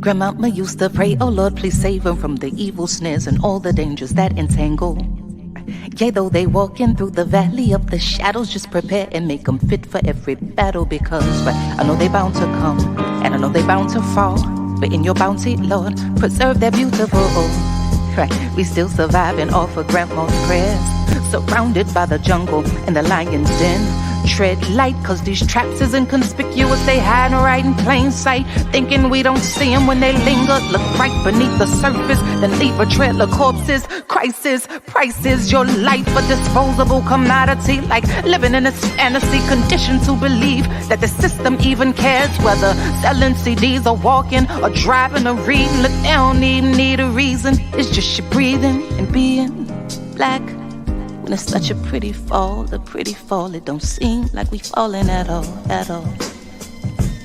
Grandmama used to pray, oh Lord, please save them from the evil snares and all the dangers that entangle. Yea, though they walking through the valley of the shadows, just prepare and make them fit for every battle, because I know they bound to come, and I know they bound to fall, but in your bounty, Lord, preserve their beautiful. Right, we still survive and offer grandma's prayers, surrounded by the jungle and the lion's den. Tread light, cause these traps is inconspicuous. They hide right in plain sight, thinking we don't see them when they linger. Look right beneath the surface, then leave a trail of corpses. Crisis, prices, your life a disposable commodity, like living in this fantasy, conditioned to believe that the system even cares whether selling CDs or walking or driving or reading. Look, they don't even need a reason, it's just you breathing and being black. When it's such a pretty fall, it don't seem like we falling at all, at all.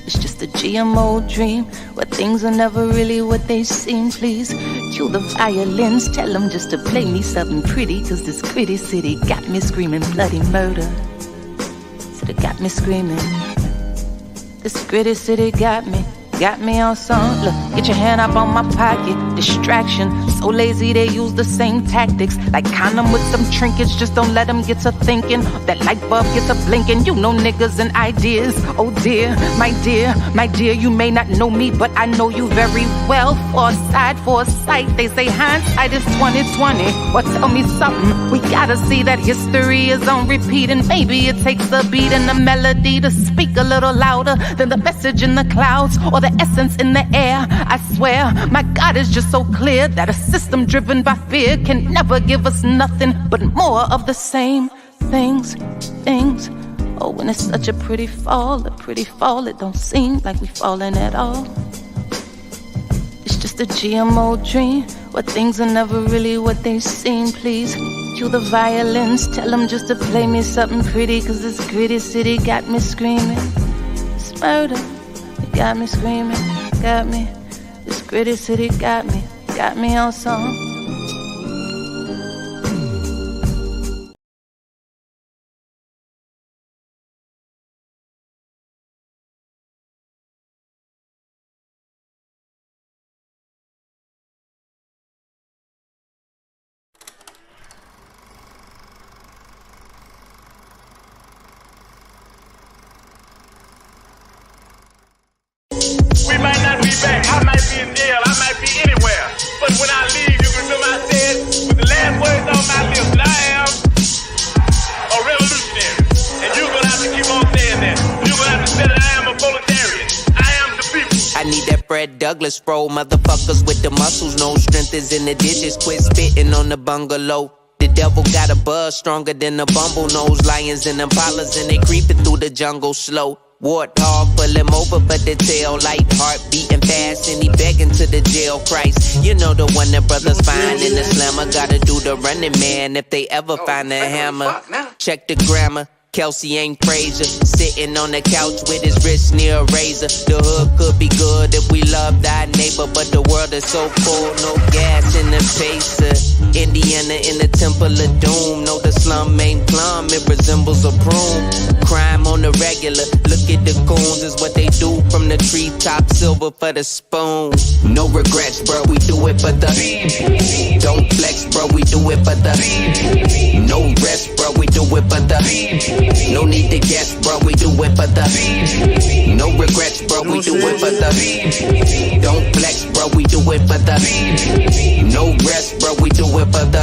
It's just a GMO dream, where things are never really what they seem. Please cue the violins, tell them just to play me something pretty, cause this gritty city got me screaming bloody murder. Said it got me screaming. This gritty city got me on some. Look, get your hand up on my pocket. Distraction, so lazy they use the same tactics, like condom with some trinkets. Just don't let them get to thinking. That light bulb gets a blinking. You know niggas and ideas. Oh dear, my dear, you may not know me, but I know you very well. Foresight, they say hindsight is 20/20. Well, tell me something, we gotta see that history is on repeat, and maybe it takes a beat and a melody to speak a little louder than the message in the clouds or the essence in the air. I swear, my God is just so clear that a system driven by fear can never give us nothing but more of the same things. Oh, when it's such a pretty fall, it don't seem like we falling at all. It's just a GMO dream, where things are never really what they seem. Please cue the violins, tell them just to play me something pretty, cause this gritty city got me screaming. It's murder. Got me screaming, got me. This gritty city got me on some. We might not be back, I might be in jail, I might be anywhere. But when I leave, you can remember I said, with the last words on my lips, that I am a revolutionary. And you're gonna have to keep on saying that. You're gonna have to say that I am a proletarian. I am the people. I need that Fred Douglas bro, motherfuckers with the muscles, no strength is in the digits. Quit spitting on the bungalow. The devil got a buzz stronger than a bumble nose. Lions and impalas and they creeping through the jungle slow. Warthog, pull him over for the tail light. Heart beating fast and he begging to the jail Christ. You know the one that brothers find in the slammer. Gotta do the running man if they ever find a hammer. Check the grammar. Kelsey ain't Frazier, sitting on the couch with his wrist near a razor. The hood could be good if we love thy neighbor, but the world is so cold, no gas in the pacer. Indiana in the temple of doom. No, the slum ain't plum, it resembles a broom. Crime on the regular, look at the goons, is what they do from the treetop, silver for the spoon. No regrets, bro, we do it for the. Don't flex, bro, we do it for the. No rest, bro, we do it for the. No need to guess, bro, we do it for the. No regrets, bro, we do it for the. Don't flex, bro, we do it for the. No rest, bro, we do it for the.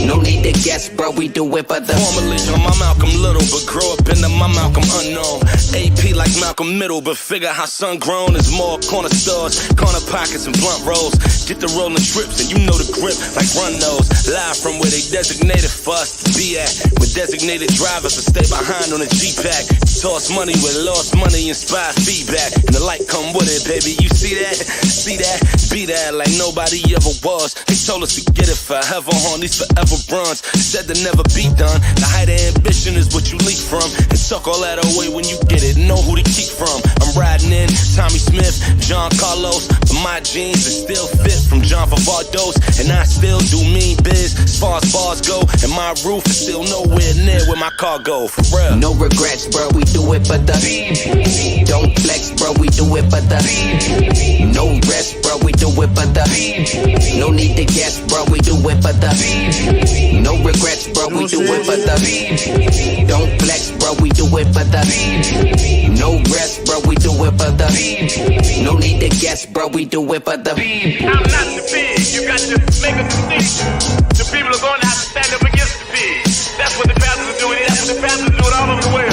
No need to guess, bro, we do it for the. Formerly my Malcolm Little, but grow up into my Malcolm Unknown. AP like Malcolm Middle, but figure how sun grown is more corner stores, corner pockets and blunt rolls. Get the rolling trips and you know the grip like run those. Live from where they designated for us to be at, with designated drivers to stay behind on a G-Pack. Toss money with lost money, inspire feedback, and the light come with it, baby. You see that? See that? Be that like nobody ever was. They told us to get it forever on these forever runs. Said to never be done. The height of ambition is what you leak from, and suck all that away when you get it. Know who to keep from. I'm riding in Tommy Smith, John Carlos, but my jeans are still fit from John Favardos, and I still do mean biz as far as bars go, and my roof is still nowhere nowhere near where my car go, for real. No regrets, bro, we do it for the. Don't flex, bro, we do it for the. No rest, bro, we do it for the. No need to guess, bro, we do it for the. No regrets, bro, we do it for the. Don't flex, bro, we do it for the. No rest, bro, we do it for the. No need to guess, bro, we do it for the. I'm not the pig. You got to make a distinction. The people are going to have to stand up against the pig. That's what the pastors are doing. That's what the pastors are doing all over the world.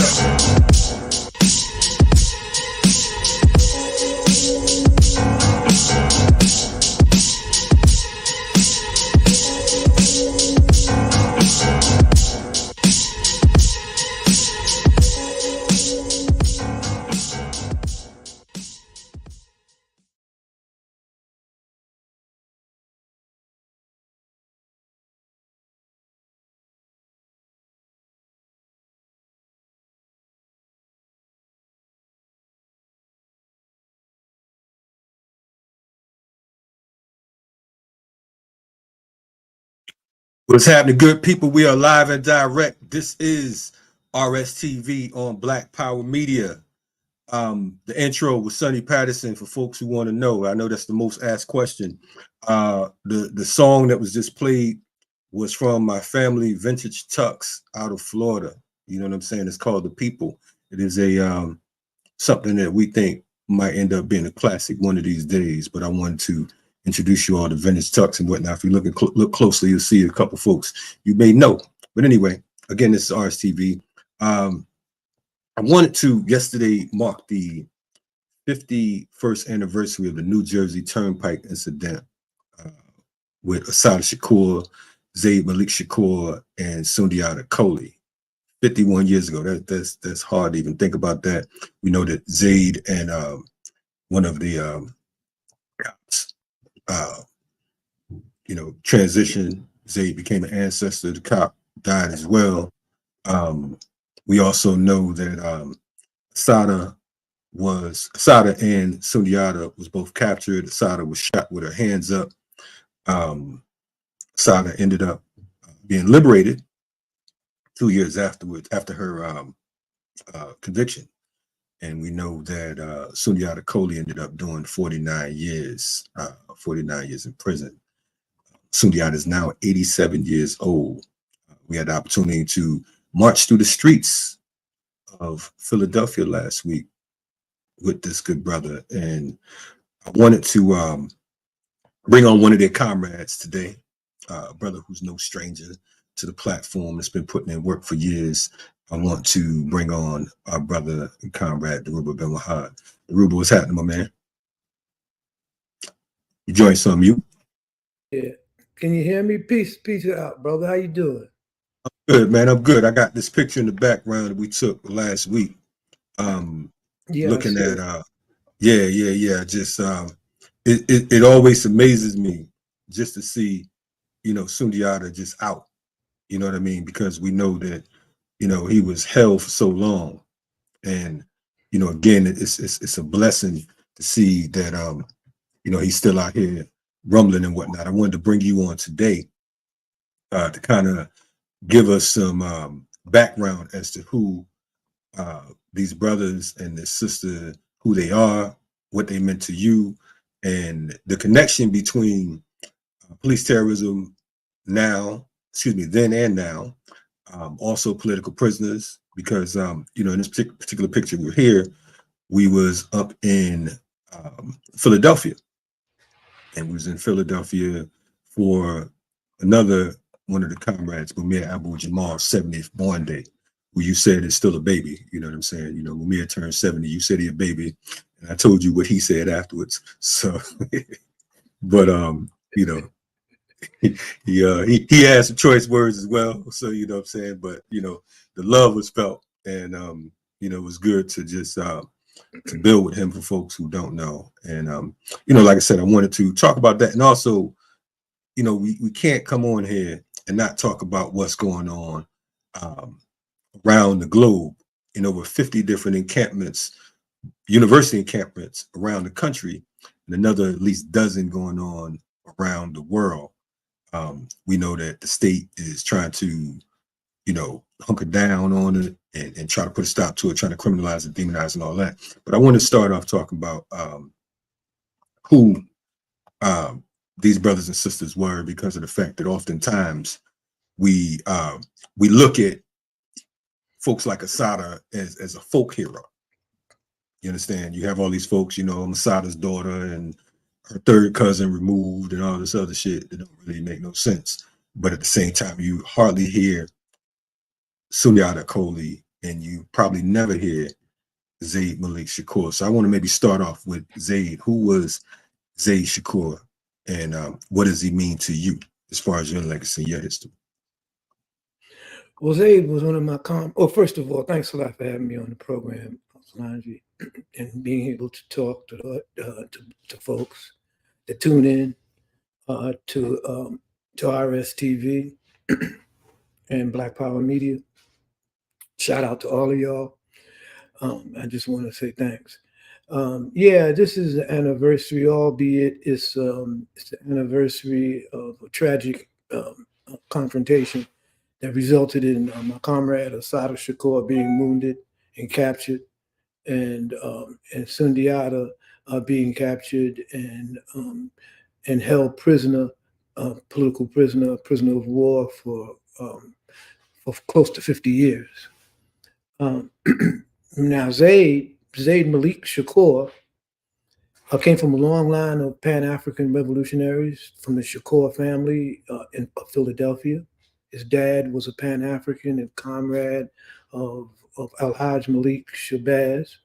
What's happening, good people? We are live and direct. This is RSTV on Black Power Media. The intro was Sonny Patterson for folks who want to know. I know that's the most asked question. The song that was just played was from my family Vintage Tux out of Florida. You know what I'm saying? It's called The People. It is a something that we think might end up being a classic one of these days, but I wanted to introduce you all to Vintage Tux and whatnot. If you look closely, you'll see a couple folks you may know. But anyway, again, this is RSTV. I wanted to yesterday mark the 51st anniversary of the New Jersey Turnpike incident with Assata Shakur, Zayd Shakur, and Sundiata Acoli. 51 years ago. That's hard to even think about that. We know that Zayd and one of the cops transitioned. Zayd became an ancestor. The cop died as well. We also know that Assata and Sundiata was both captured. Assata was shot with her hands up. Assata ended up being liberated 2 years afterwards, after her conviction. And we know that Sundiata Acoli ended up doing 49 years in prison. Sundiata is now 87 years old. We had the opportunity to march through the streets of Philadelphia last week with this good brother. And I wanted to bring on one of their comrades today, a brother who's no stranger to the platform, that's been putting in work for years. I want to bring on our brother and comrade, Dhoruba Bin Wahad. Dhoruba, what's happening, my man? You joined some mute. Yeah. Can you hear me? Peace out, brother. How you doing? I'm good, man. I'm good. I got this picture in the background that we took last week. Looking at just it always amazes me just to see, Sundiata just out. You know what I mean? Because we know that, he was held for so long. And, again, it's a blessing to see that, he's still out here rumbling and whatnot. I wanted to bring you on today to kind of give us some background as to who these brothers and this sister, who they are, what they meant to you, and the connection between police terrorism then and now, also political prisoners, because in this particular picture we're here, we was up in Philadelphia, and we was in Philadelphia for another one of the comrades, Mumia Abu Jamal's 70th born day, who you said is still a baby. You know what I'm saying? Mumia turned 70, you said he a baby, and I told you what he said afterwards. So, but he had some choice words as well. So, you know what I'm saying? But, the love was felt, and, it was good to just to build with him for folks who don't know. And, like I said, I wanted to talk about that. And also, we can't come on here and not talk about what's going on around the globe in over 50 different encampments, university encampments around the country, and another at least dozen going on around the world. We know that the state is trying to, hunker down on it and try to put a stop to it, trying to criminalize and demonize and all that. But I want to start off talking about who these brothers and sisters were, because of the fact that oftentimes we look at folks like Assata as a folk hero. You understand? You have all these folks, Assata's daughter and her third cousin removed and all this other shit that don't really make no sense. But at the same time, you hardly hear Sundiata Acoli, and you probably never hear Zayd Malik Shakur. So I want to maybe start off with Zayd. Who was Zayd Shakur, and what does he mean to you as far as your legacy, your history? Well, Zayd was one of my first of all, thanks a lot for having me on the program, Kalonji, and being able to talk to folks that tune in to RSTV and Black Power Media. Shout out to all of y'all. I just want to say thanks. This is the anniversary, albeit it's the anniversary of a tragic confrontation that resulted in my comrade Assata Shakur being wounded and captured, and Sundiata being captured and held prisoner, political prisoner of war for close to 50 years. Now, Zayd Malik Shakur came from a long line of Pan-African revolutionaries from the Shakur family of Philadelphia. His dad was a Pan-African and comrade of Al-Hajj Malik Shabazz.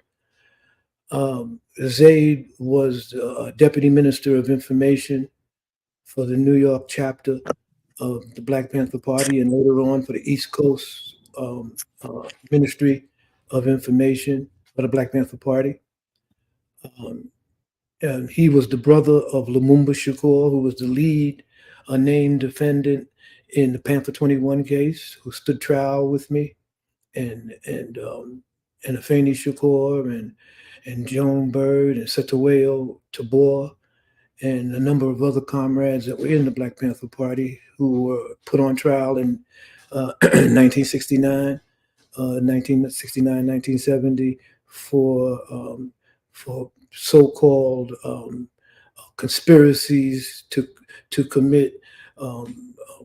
Zayd was Deputy Minister of Information for the New York chapter of the Black Panther Party, and later on for the East Coast Ministry of Information for the Black Panther Party. And he was the brother of Lumumba Shakur, who was the lead named defendant in the Panther 21 case, who stood trial with me, and Afeni Shakur and Joan Bird and Setaweo Tabor and a number of other comrades that were in the Black Panther Party who were put on trial in 1969, 1970 for so-called conspiracies to commit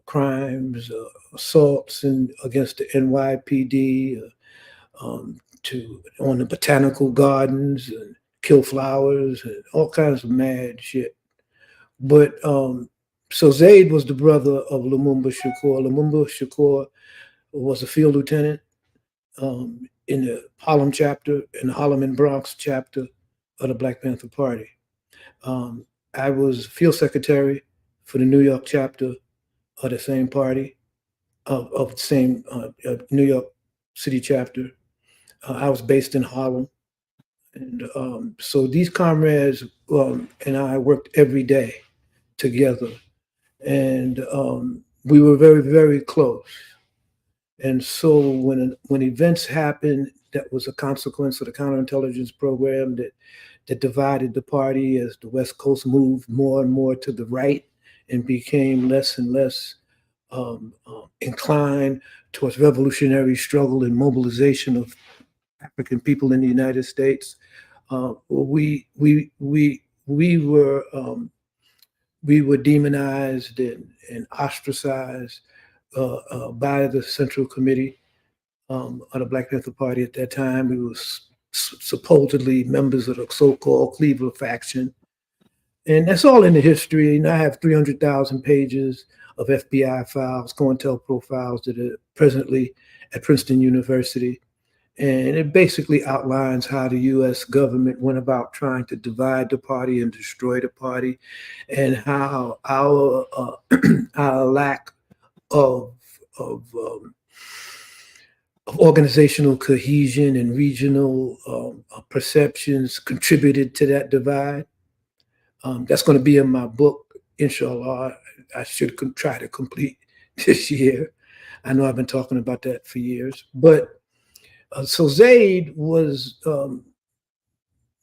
crimes, assaults against the NYPD, on the botanical gardens, and kill flowers and all kinds of mad shit. But so Zayd was the brother of Lumumba Shakur. Lumumba Shakur was a field lieutenant in the Harlem chapter, in the Harlem and Bronx chapter of the Black Panther Party. I was field secretary for the New York chapter of the same party, of the same New York City chapter. I was based in Harlem. And so these comrades and I worked every day together. And we were very, very close. And so when events happened, that was a consequence of the counterintelligence program that divided the party as the West Coast moved more and more to the right and became less and less inclined towards revolutionary struggle and mobilization of African people in the United States. We were demonized and ostracized by the Central Committee of the Black Panther Party at that time. We were supposedly members of the so-called Cleveland faction. And that's all in the history. And I have 300,000 pages of FBI files, COINTELPRO files that are presently at Princeton University. And it basically outlines how the U.S. government went about trying to divide the party and destroy the party, and how our lack of organizational cohesion and regional perceptions contributed to that divide. That's going to be in my book, inshallah. I should try to complete this year. I know I've been talking about that for years, but so Zayd was,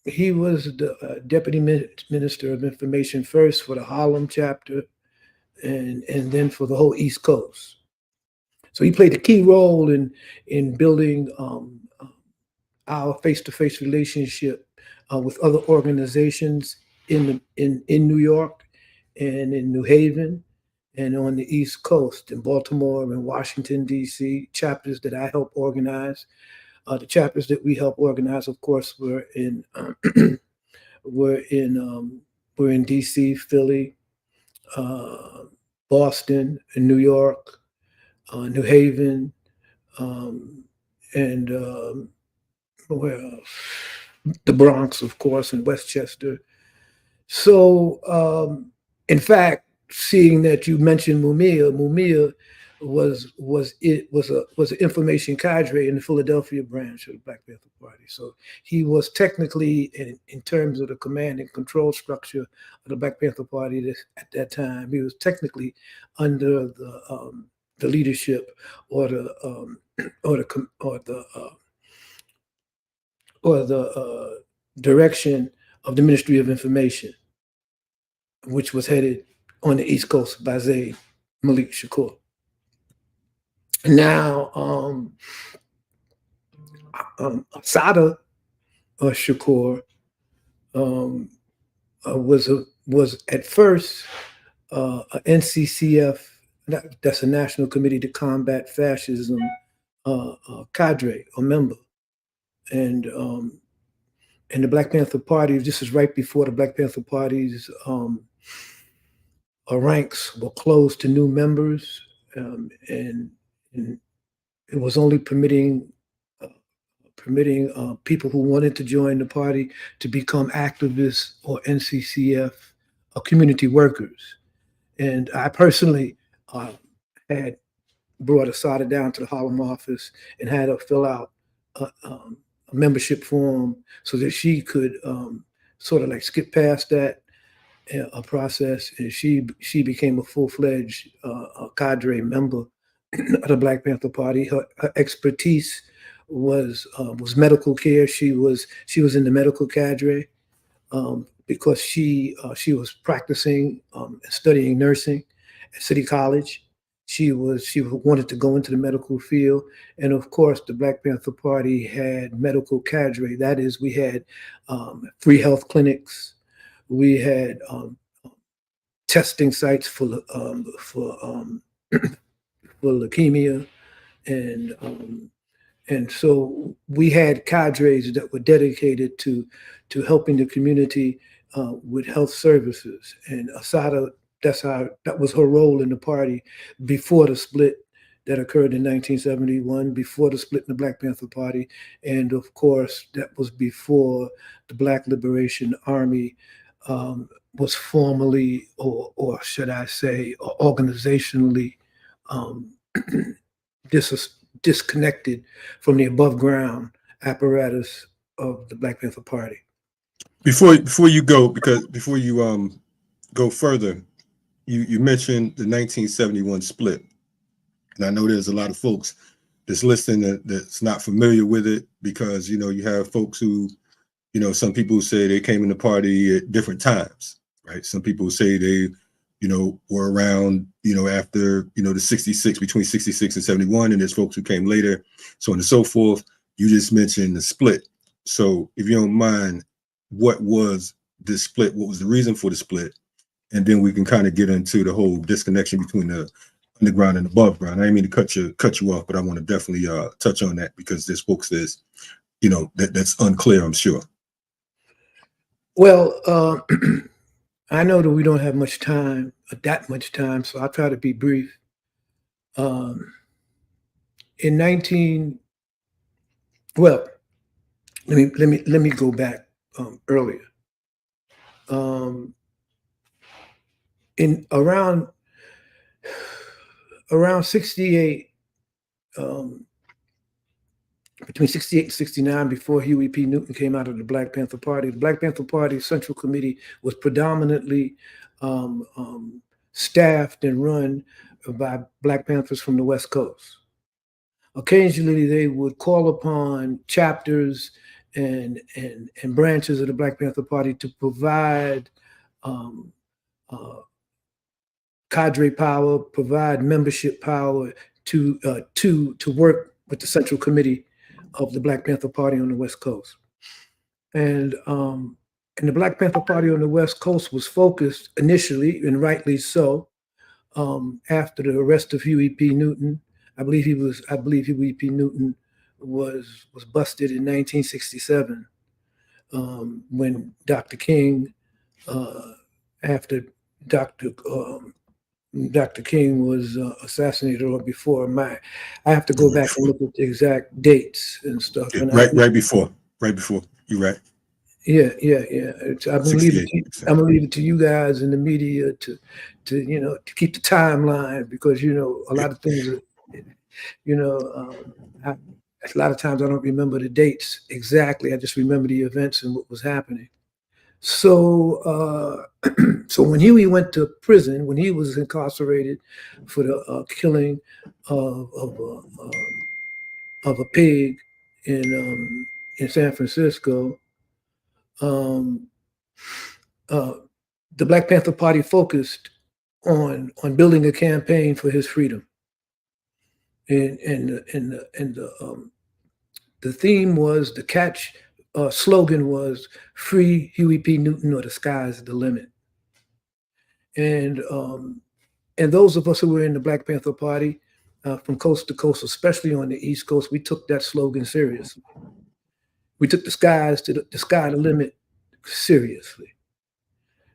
he was the Deputy Minister of Information first for the Harlem chapter and then for the whole East Coast. So he played a key role in building our face-to-face relationship with other organizations in New York and in New Haven and on the East Coast, in Baltimore and Washington, D.C., chapters that I helped organize. The chapters that we helped organize, of course, were in D.C., Philly, Boston, and New York, New Haven, and where else? The Bronx, of course, and Westchester. So, in fact, seeing that you mentioned Mumia was an information cadre in the Philadelphia branch of the Black Panther Party. So he was technically, in terms of the command and control structure of the Black Panther Party at that time, he was technically under the leadership or the direction of the Ministry of Information, which was headed on the East Coast by Zayd Malik Shakur. Now, Assata Shakur was at first a NCCF, that's a National Committee to Combat Fascism cadre or member, and the Black Panther Party. This is right before the Black Panther Party's ranks were closed to new members, and it was only permitting people who wanted to join the party to become activists or NCCF community workers. And I personally had brought Assata down to the Harlem office and had her fill out a membership form so that she could sort of like skip past that process, and she became a full-fledged cadre member of the Black Panther Party. Her expertise was medical care. She was in the medical cadre because she was practicing and studying nursing at City College. She wanted to go into the medical field, and of course, the Black Panther Party had medical cadre. That is, we had free health clinics. We had testing sites for leukemia, and so we had cadres that were dedicated to helping the community with health services. And Assata, that was her role in the party before the split that occurred in 1971, before the split in the Black Panther Party, and of course that was before the Black Liberation Army was formally, or should I say, organizationally disconnected from the above ground apparatus of the Black Panther Party. Before you go, because before you go further, you mentioned the 1971 split, and I know there's a lot of folks that's listening that's not familiar with it, because you have folks who, some people say they came in the party at different times, right? Some people say they were around, after, the 66, between 66 and 71, and there's folks who came later, so on and so forth. You just mentioned the split. So if you don't mind, what was this split? What was the reason for the split? And then we can kind of get into the whole disconnection between the underground and above ground. I didn't mean to cut you off, but I want to definitely touch on that, because there's folks that's, that's unclear, I'm sure. Well, I know that we don't have that much time, so I'll try to be brief. Let me go back earlier. In around 68, between 68 and 69, before Huey P. Newton came out of the Black Panther Party, the Black Panther Party Central Committee was predominantly staffed and run by Black Panthers from the West Coast. Occasionally, they would call upon chapters and branches of the Black Panther Party to provide cadre power, provide membership power, to work with the Central Committee of the Black Panther Party on the West Coast. And the Black Panther Party on the West Coast was focused initially, and rightly so, after the arrest of Huey P. Newton. I believe Huey P. Newton was busted in 1967 when Dr. King, after Dr. King was assassinated, or before. I have to go back and look at the exact dates and stuff. Yeah, and right before. You're right. Yeah. I'm gonna leave it to you guys in the media to keep the timeline, because a lot of things are, a lot of times I don't remember the dates exactly. I just remember the events and what was happening. So so when Huey went to prison, when he was incarcerated for the killing of a pig in San Francisco, the Black Panther Party focused on building a campaign for his freedom, and the theme was, the catch slogan was, "Free Huey P. Newton or the sky's the limit." And those of us who were in the Black Panther Party from coast to coast, especially on the East Coast, we took that slogan seriously. We took the sky the limit seriously.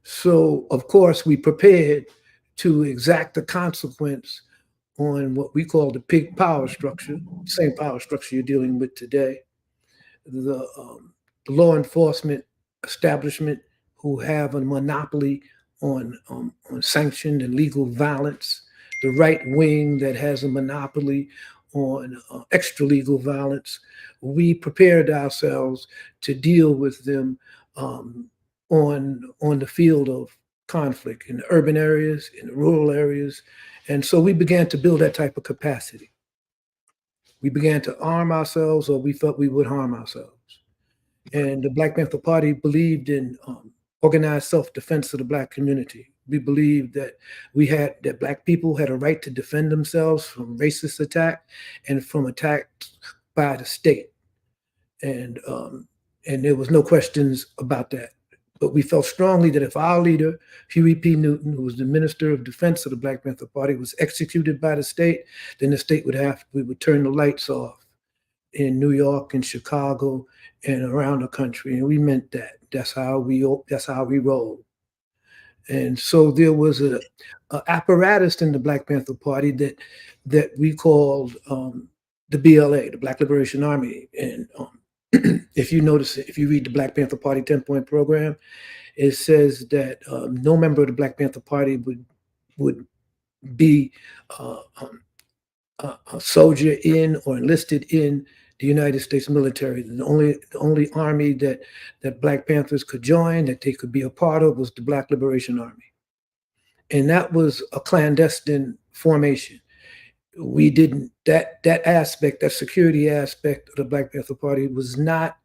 So, of course, we prepared to exact the consequence on what we call the pig power structure, same power structure you're dealing with today. The law enforcement establishment, who have a monopoly on sanctioned and legal violence, the right wing that has a monopoly on extra legal violence. We prepared ourselves to deal with them on the field of conflict in the urban areas, in the rural areas. And so we began to build that type of capacity. We began to arm ourselves, or we felt we would harm ourselves. And the Black Panther Party believed in organized self-defense of the Black community. We believed that Black people had a right to defend themselves from racist attack and from attacks by the state. And there was no questions about that. But we felt strongly that if our leader, Huey P. Newton, who was the Minister of Defense of the Black Panther Party, was executed by the state, then the state we would turn the lights off in New York and Chicago and around the country. And we meant that. That's how we roll. And so there was a apparatus in the Black Panther Party that we called the BLA, the Black Liberation Army. And if you notice, if you read the Black Panther Party 10-point program, it says that no member of the Black Panther Party would be a soldier in or enlisted in the United States military. The only army that Black Panthers could join, that they could be a part of, was the Black Liberation Army. And that was a clandestine formation. We didn't, that aspect, that security aspect of the Black Panther Party was not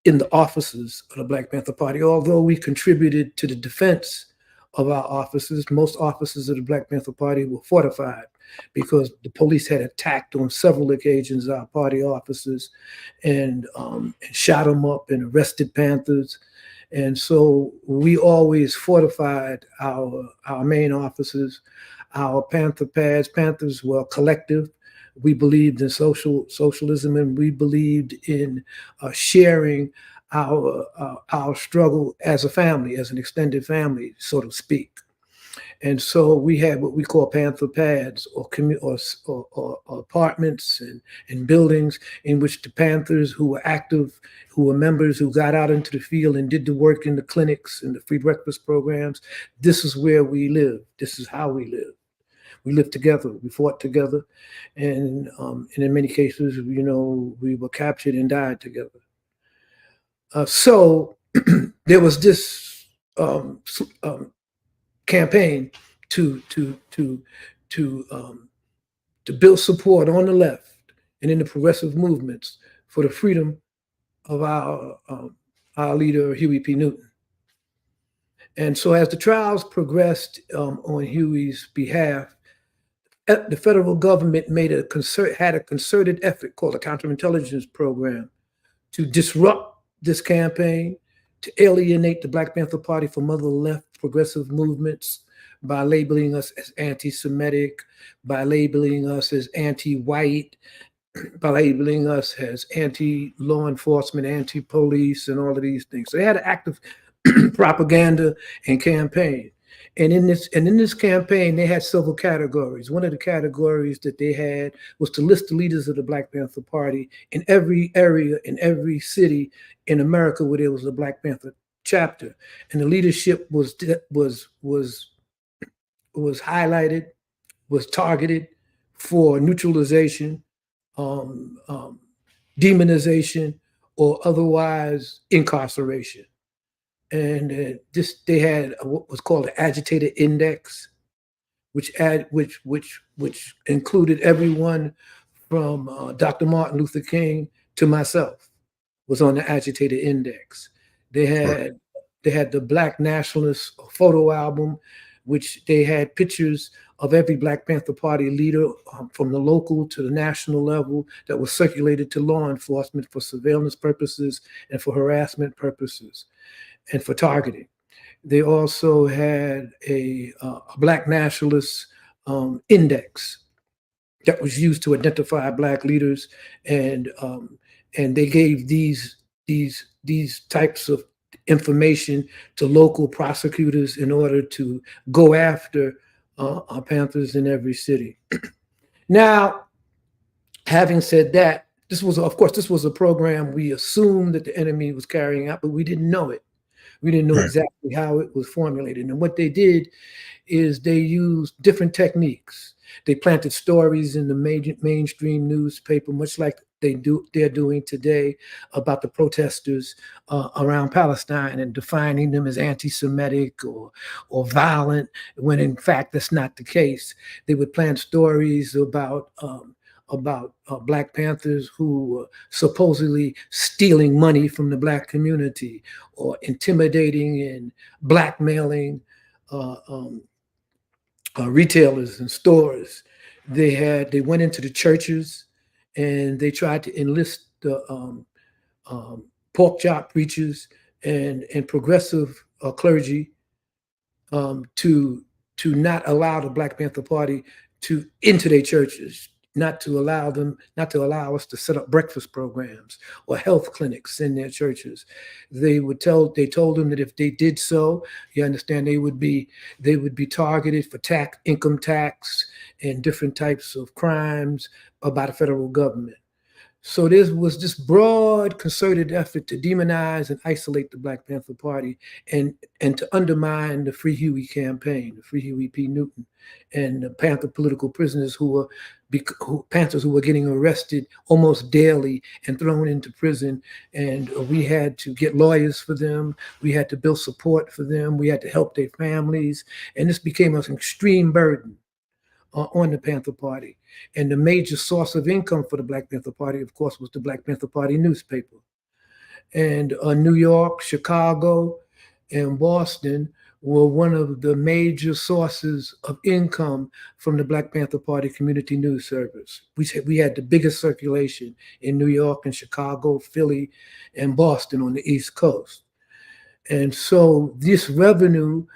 in the offices of the Black Panther Party, although we contributed to the defense of our offices. Most offices of the Black Panther Party were fortified because the police had attacked on several occasions our party offices and shot them up and arrested Panthers. And so we always fortified our main offices. Our Panther pads, Panthers were collective. We believed in socialism, and we believed in sharing our struggle as a family, as an extended family, so to speak. And so we had what we call Panther pads, or apartments and buildings in which the Panthers who were active, who were members, who got out into the field and did the work in the clinics and the free breakfast programs, this is where we live. This is how we live. We lived together, we fought together, and in many cases, we were captured and died together. So there was this campaign to build support on the left and in the progressive movements for the freedom of our leader, Huey P. Newton. And so as the trials progressed on Huey's behalf, the federal government had a concerted effort called a counterintelligence program to disrupt this campaign, to alienate the Black Panther Party from other left progressive movements by labeling us as anti-Semitic, by labeling us as anti-white, by labeling us as anti-law enforcement, anti-police, and all of these things. So they had an active propaganda and campaign. And in this campaign, they had several categories. One of the categories that they had was to list the leaders of the Black Panther Party in every area, in every city in America where there was a Black Panther chapter. And the leadership was highlighted, was targeted for neutralization, demonization, or otherwise incarceration. And they had what was called an agitator index, which included everyone from Dr. Martin Luther King to myself was on the agitator index. They had the Black Nationalist photo album, which they had pictures of every Black Panther Party leader from the local to the national level that was circulated to law enforcement for surveillance purposes and for harassment purposes and for targeting. They also had a Black Nationalist index that was used to identify Black leaders, and they gave these types of information to local prosecutors in order to go after Panthers in every city. Now, having said that, this was a program we assumed that the enemy was carrying out, but we didn't know it. We didn't know exactly how it was formulated. And what they did is they used different techniques. They planted stories in the mainstream newspaper, much like they're doing today, about the protesters around Palestine and defining them as anti-Semitic or violent, when in fact that's not the case. They would plant stories about Black Panthers who were supposedly stealing money from the Black community or intimidating and blackmailing retailers and stores. They went into the churches and they tried to enlist the pork chop preachers and progressive clergy to not allow the Black Panther Party into their churches, not to allow us to set up breakfast programs or health clinics in their churches. They told them that if they did so, you understand, they would be targeted for income tax and different types of crimes by the federal government. So there was this broad concerted effort to demonize and isolate the Black Panther Party and to undermine the Free Huey campaign, the Free Huey P. Newton, and the Panther political prisoners Panthers who were getting arrested almost daily and thrown into prison. And we had to get lawyers for them. We had to build support for them. We had to help their families. And this became an extreme burden on the Panther Party. And the major source of income for the Black Panther Party, of course, was the Black Panther Party newspaper. And New York, Chicago, and Boston were one of the major sources of income from the Black Panther Party community news service. We had the biggest circulation in New York and Chicago, Philly, and Boston on the East Coast. And so this revenue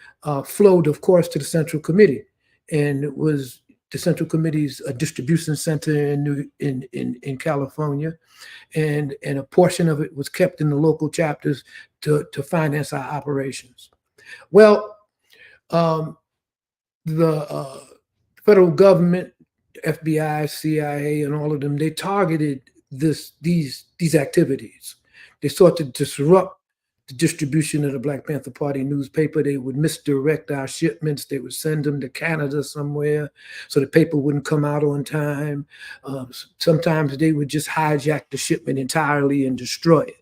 flowed, of course, to the Central Committee. And it was the Central Committee's distribution center in California, and a portion of it was kept in the local chapters to finance our operations. Well, the federal government, FBI, CIA, and all of them, they targeted these activities. They sought to disrupt the distribution of the Black Panther Party newspaper. They would misdirect our shipments. They would send them to Canada somewhere so the paper wouldn't come out on time. Sometimes they would just hijack the shipment entirely and destroy it,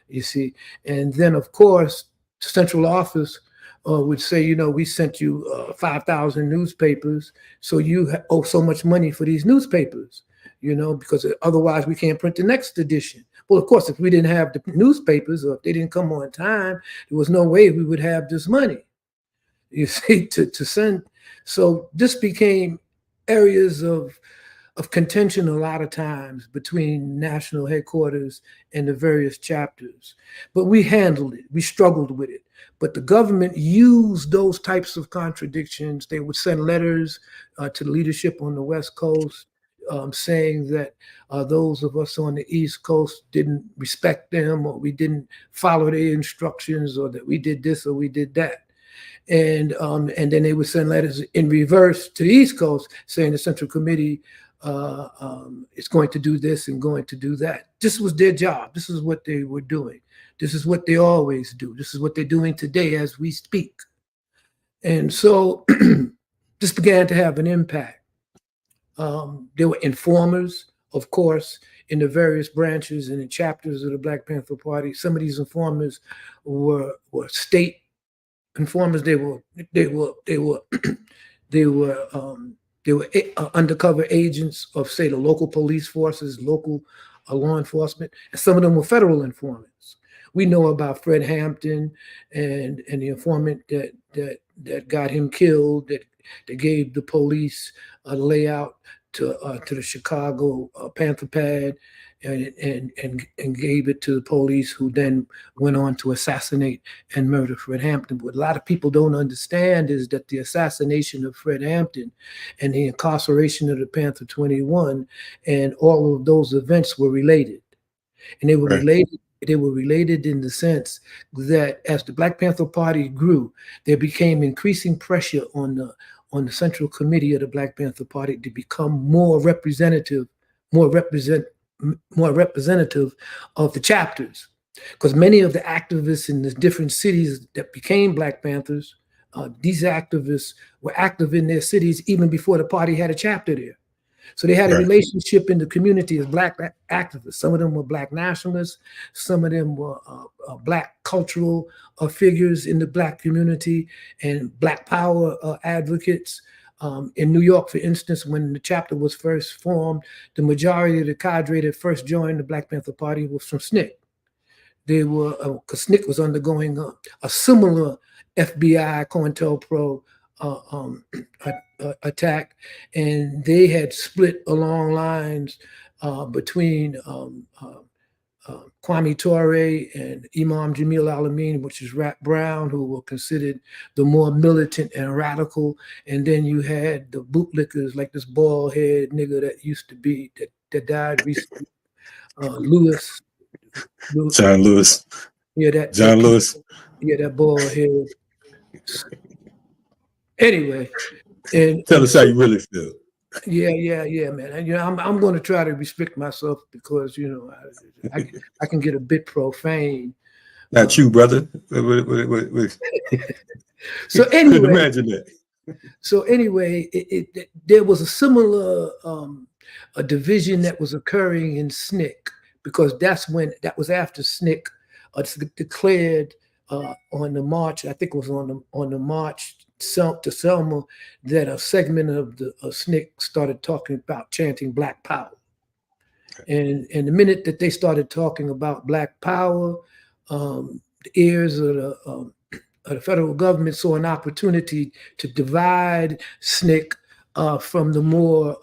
you see. And then, of course, the central office would say, we sent you 5,000 newspapers, so you owe so much money for these newspapers, because otherwise we can't print the next edition. Well, of course, if we didn't have the newspapers or if they didn't come on time, there was no way we would have this money, you see, to send. So this became areas of contention a lot of times between national headquarters and the various chapters. But we handled it. We struggled with it. But the government used those types of contradictions. They would send letters to the leadership on the West Coast saying that those of us on the East Coast didn't respect them, or we didn't follow their instructions, or that we did this or we did that. And then they would send letters in reverse to the East Coast saying the Central Committee is going to do this and going to do that. This was their job. This is what they were doing. This is what they always do. This is what they're doing today as we speak. And so this began to have an impact. There were informers, of course, in the various branches and in chapters of the Black Panther Party. Some of these informers were state informers. They were undercover agents of, say, the local police forces, local law enforcement, and some of them were federal informants. We know about Fred Hampton and the informant that got him killed, that gave the police a layout to the Chicago Panther Pad, and gave it to the police, who then went on to assassinate and murder Fred Hampton. What a lot of people don't understand is that the assassination of Fred Hampton and the incarceration of the Panther 21 and all of those events were related. And they were related. They were related in the sense that as the Black Panther Party grew, there became increasing pressure on the Central Committee of the Black Panther Party to become more representative of the chapters, because many of the activists in the different cities that became Black Panthers, these activists were active in their cities even before the party had a chapter there. So they had a relationship in the community as Black activists. Some of them were Black nationalists. Some of them were Black cultural figures in the Black community and Black power advocates. In New York, for instance, when the chapter was first formed, the majority of the cadre that first joined the Black Panther Party was from SNCC. They were, because SNCC was undergoing a similar FBI COINTELPRO attack, and they had split along lines between Kwame Ture and Imam Jamil Al-Amin, which is Rat Brown, who were considered the more militant and radical. And then you had the bootlickers, like this bald head nigga that used to be, that died recently, Lewis. John Lewis. Yeah, John Lewis. Yeah, that bald head. Anyway, tell us how you really feel. Yeah, man. And, I'm going to try to restrict myself because I can get a bit profane. Not you, brother. So anyway, couldn't imagine that. So anyway, there was a similar a division that was occurring in SNCC, because that was after SNCC declared on the march. I think it was on the march to Selma, that a segment of the SNCC started talking about chanting Black Power. And the minute that they started talking about Black Power, the ears of the federal government saw an opportunity to divide SNCC from the more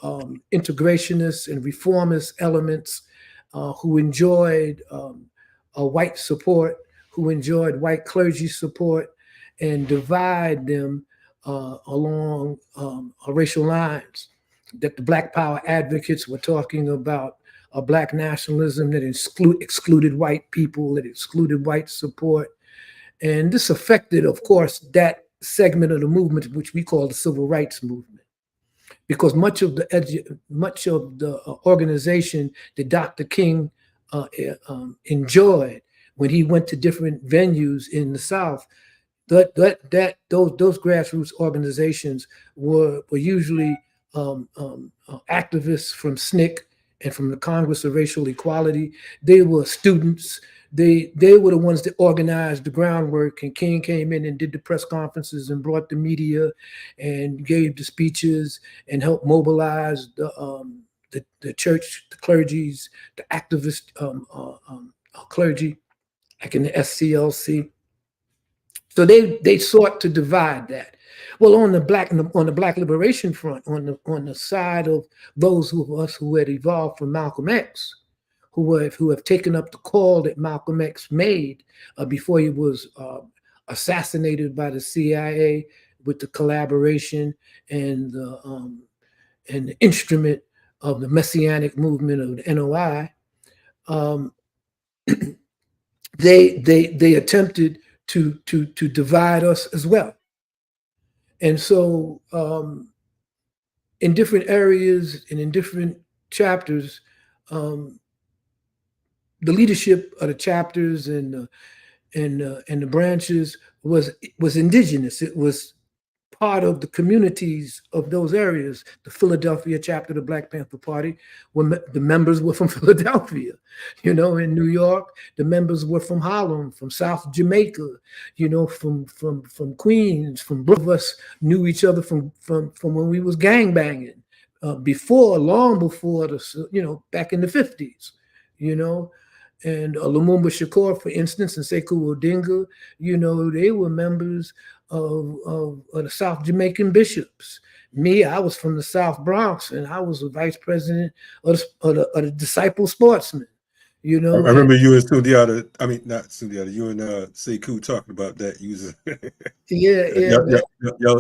integrationist and reformist elements who enjoyed white support, who enjoyed white clergy support, and divide them along racial lines. That the Black Power advocates were talking about a Black nationalism that excluded white people, that excluded white support. And this affected, of course, that segment of the movement, which we call the civil rights movement, because much of the organization that Dr. King enjoyed when he went to different venues in the South, those grassroots organizations were usually activists from SNCC and from the Congress of Racial Equality. They were students. They were the ones that organized the groundwork, and King came in and did the press conferences and brought the media and gave the speeches and helped mobilize the church, the clergies, the activist clergy, like in the SCLC. So they sought to divide that. Well, on the Black Liberation Front, on the side of those of us who had evolved from Malcolm X, who have taken up the call that Malcolm X made before he was assassinated by the CIA, with the collaboration and the instrument of the messianic movement of the NOI. They attempted to divide us as well. And so in different areas and in different chapters, the leadership of the chapters and the branches was indigenous. It was part of the communities of those areas. The Philadelphia chapter of the Black Panther Party, the members were from Philadelphia. In New York, the members were from Harlem, from South Jamaica, from Queens, from both of us knew each other from when we was gangbanging, long before back in the 50s, and Lumumba Shakur, for instance, and Sekou Odinga, they were members of the South Jamaican bishops. Me, I was from the South Bronx, and I was the vice president of the Disciple Sportsmen. I remember you and Sundiata. I mean, not Sundiata. You and Sekou talking about that.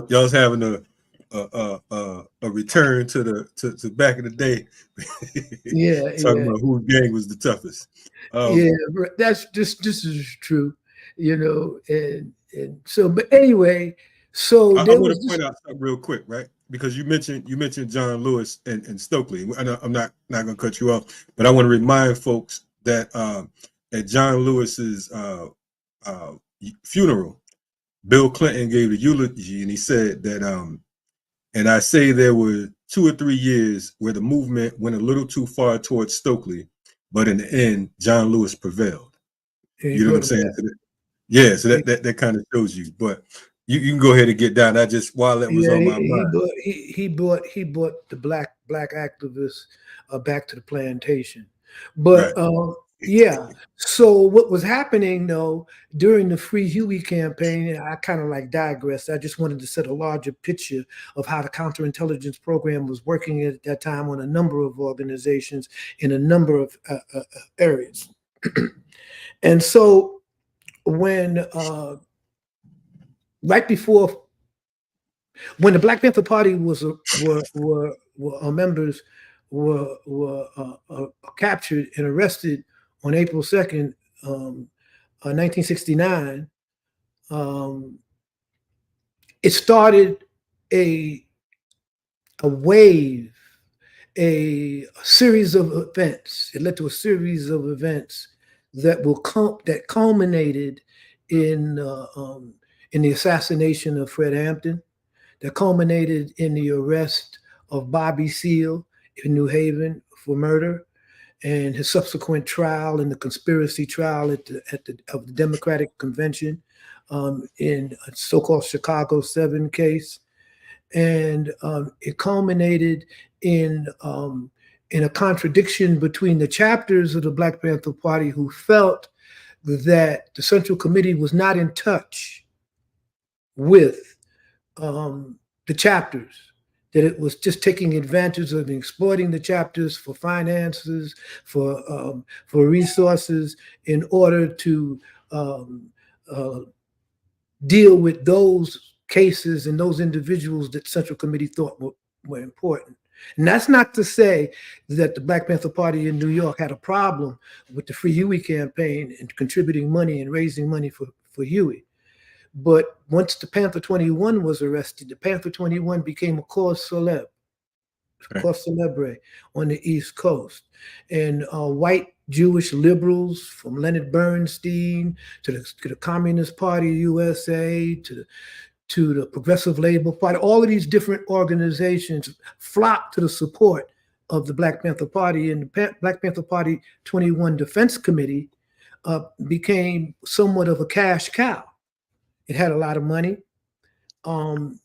Y'all was having a return to back in the day. Talking about whose gang was the toughest. This is true. And so, but anyway, so I want to point out something real quick, right? Because you mentioned John Lewis and Stokely. I'm not going to cut you off, but I want to remind folks that at John Lewis's funeral, Bill Clinton gave the eulogy, and he said that, and I say there were 2 or 3 years where the movement went a little too far towards Stokely, but in the end, John Lewis prevailed. You know what I'm saying? Yeah, so that kind of shows you. But you can go ahead and get down. I just, while that was on my mind, he brought the black activists back to the plantation. But right. So what was happening though during the Free Huey campaign, I kind of digressed. I just wanted to set a larger picture of how the counterintelligence program was working at that time on a number of organizations in a number of areas. And so when right before, when the Black Panther Party members were captured and arrested on April 2nd, 1969, it started a wave, a series of events. It led to a series of events that culminated in the assassination of Fred Hampton, that culminated in the arrest of Bobby Seale in New Haven for murder, and his subsequent trial and the conspiracy trial of the Democratic Convention in a so-called Chicago 7 case, and it culminated in a contradiction between the chapters of the Black Panther Party who felt that the Central Committee was not in touch with the chapters, that it was just taking advantage of and exploiting the chapters for finances, for resources, in order to deal with those cases and those individuals that Central Committee thought were important. And that's not to say that the Black Panther Party in New York had a problem with the Free Huey campaign and contributing money and raising money for Huey. But once the Panther 21 was arrested, the Panther 21 became a cause célèbre on the East Coast. And white Jewish liberals, from Leonard Bernstein to the Communist Party USA, to the Progressive Labor Party, all of these different organizations flocked to the support of the Black Panther Party, and the Black Panther Party 21 Defense Committee became somewhat of a cash cow. It had a lot of money.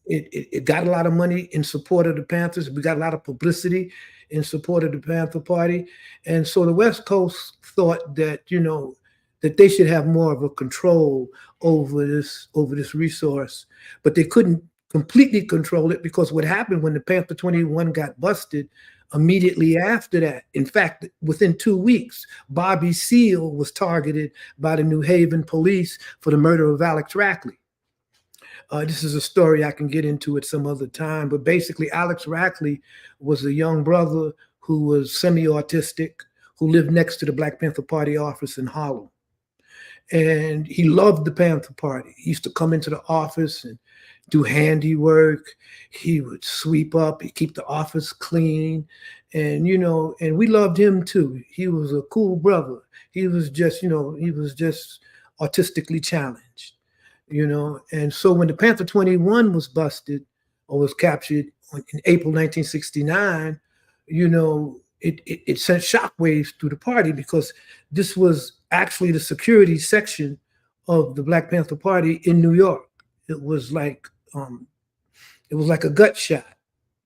It got a lot of money in support of the Panthers. We got a lot of publicity in support of the Panther Party. And so the West Coast thought that, that they should have more of a control over this resource, but they couldn't completely control it, because what happened when the Panther 21 got busted, immediately after that, in fact, within 2 weeks, Bobby Seale was targeted by the New Haven police for the murder of Alex Rackley. This is a story I can get into at some other time, but basically Alex Rackley was a young brother who was semi-autistic, who lived next to the Black Panther Party office in Harlem. And he loved the Panther Party. He used to come into the office and do handiwork. He would sweep up, he'd keep the office clean. And, you know, and we loved him too. He was a cool brother. He was just, you know, he was just artistically challenged, you know. And so when the Panther 21 was busted or was captured in April 1969, you know, it sent shockwaves through the party, because this was actually the security section of the Black Panther Party in New York. It was like a gut shot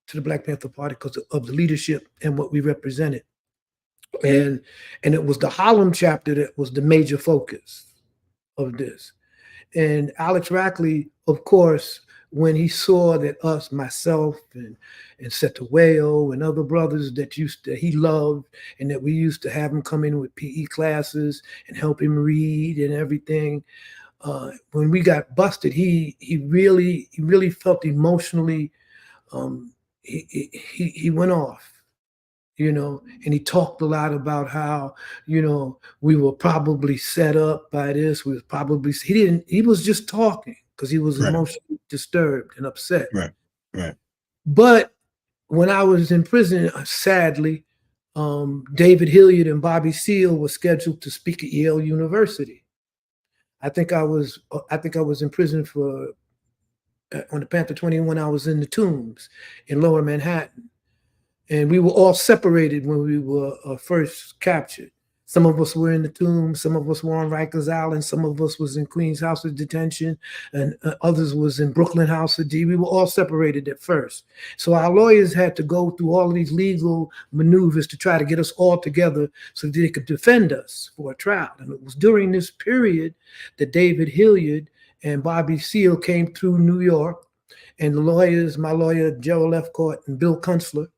to the Black Panther Party because of the leadership and what we represented. And it was the Harlem chapter that was the major focus of this. And Alex Rackley, of course, when he saw that us, myself and Setaweo and other brothers that he loved, and that we used to have him come in with PE classes and help him read and everything, when we got busted, he really felt emotionally. He went off, you know, and he talked a lot about how, you know, we were probably set up by this. We was probably, he was just talking because he was emotionally disturbed and upset. Right. But when I was in prison, sadly, David Hilliard and Bobby Seale were scheduled to speak at Yale University. I think I was in prison on the Panther 21. I was in the Tombs in Lower Manhattan, and we were all separated when we were first captured. Some of us were in the Tombs, some of us were on Rikers Island, some of us was in Queens House of Detention, and others was in Brooklyn House of D. We were all separated at first. So our lawyers had to go through all of these legal maneuvers to try to get us all together so that they could defend us for a trial. And it was during this period that David Hilliard and Bobby Seale came through New York, and the lawyers, my lawyer, Gerald Lefcourt and Bill Kunstler,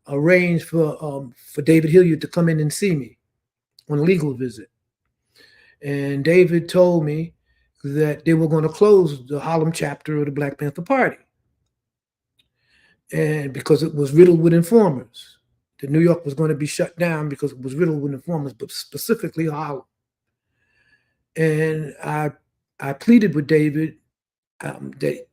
arranged for David Hilliard to come in and see me on a legal visit. And David told me that they were going to close the Harlem chapter of the Black Panther Party, and because it was riddled with informers. That New York was going to be shut down because it was riddled with informers, but specifically Harlem. And I pleaded with David that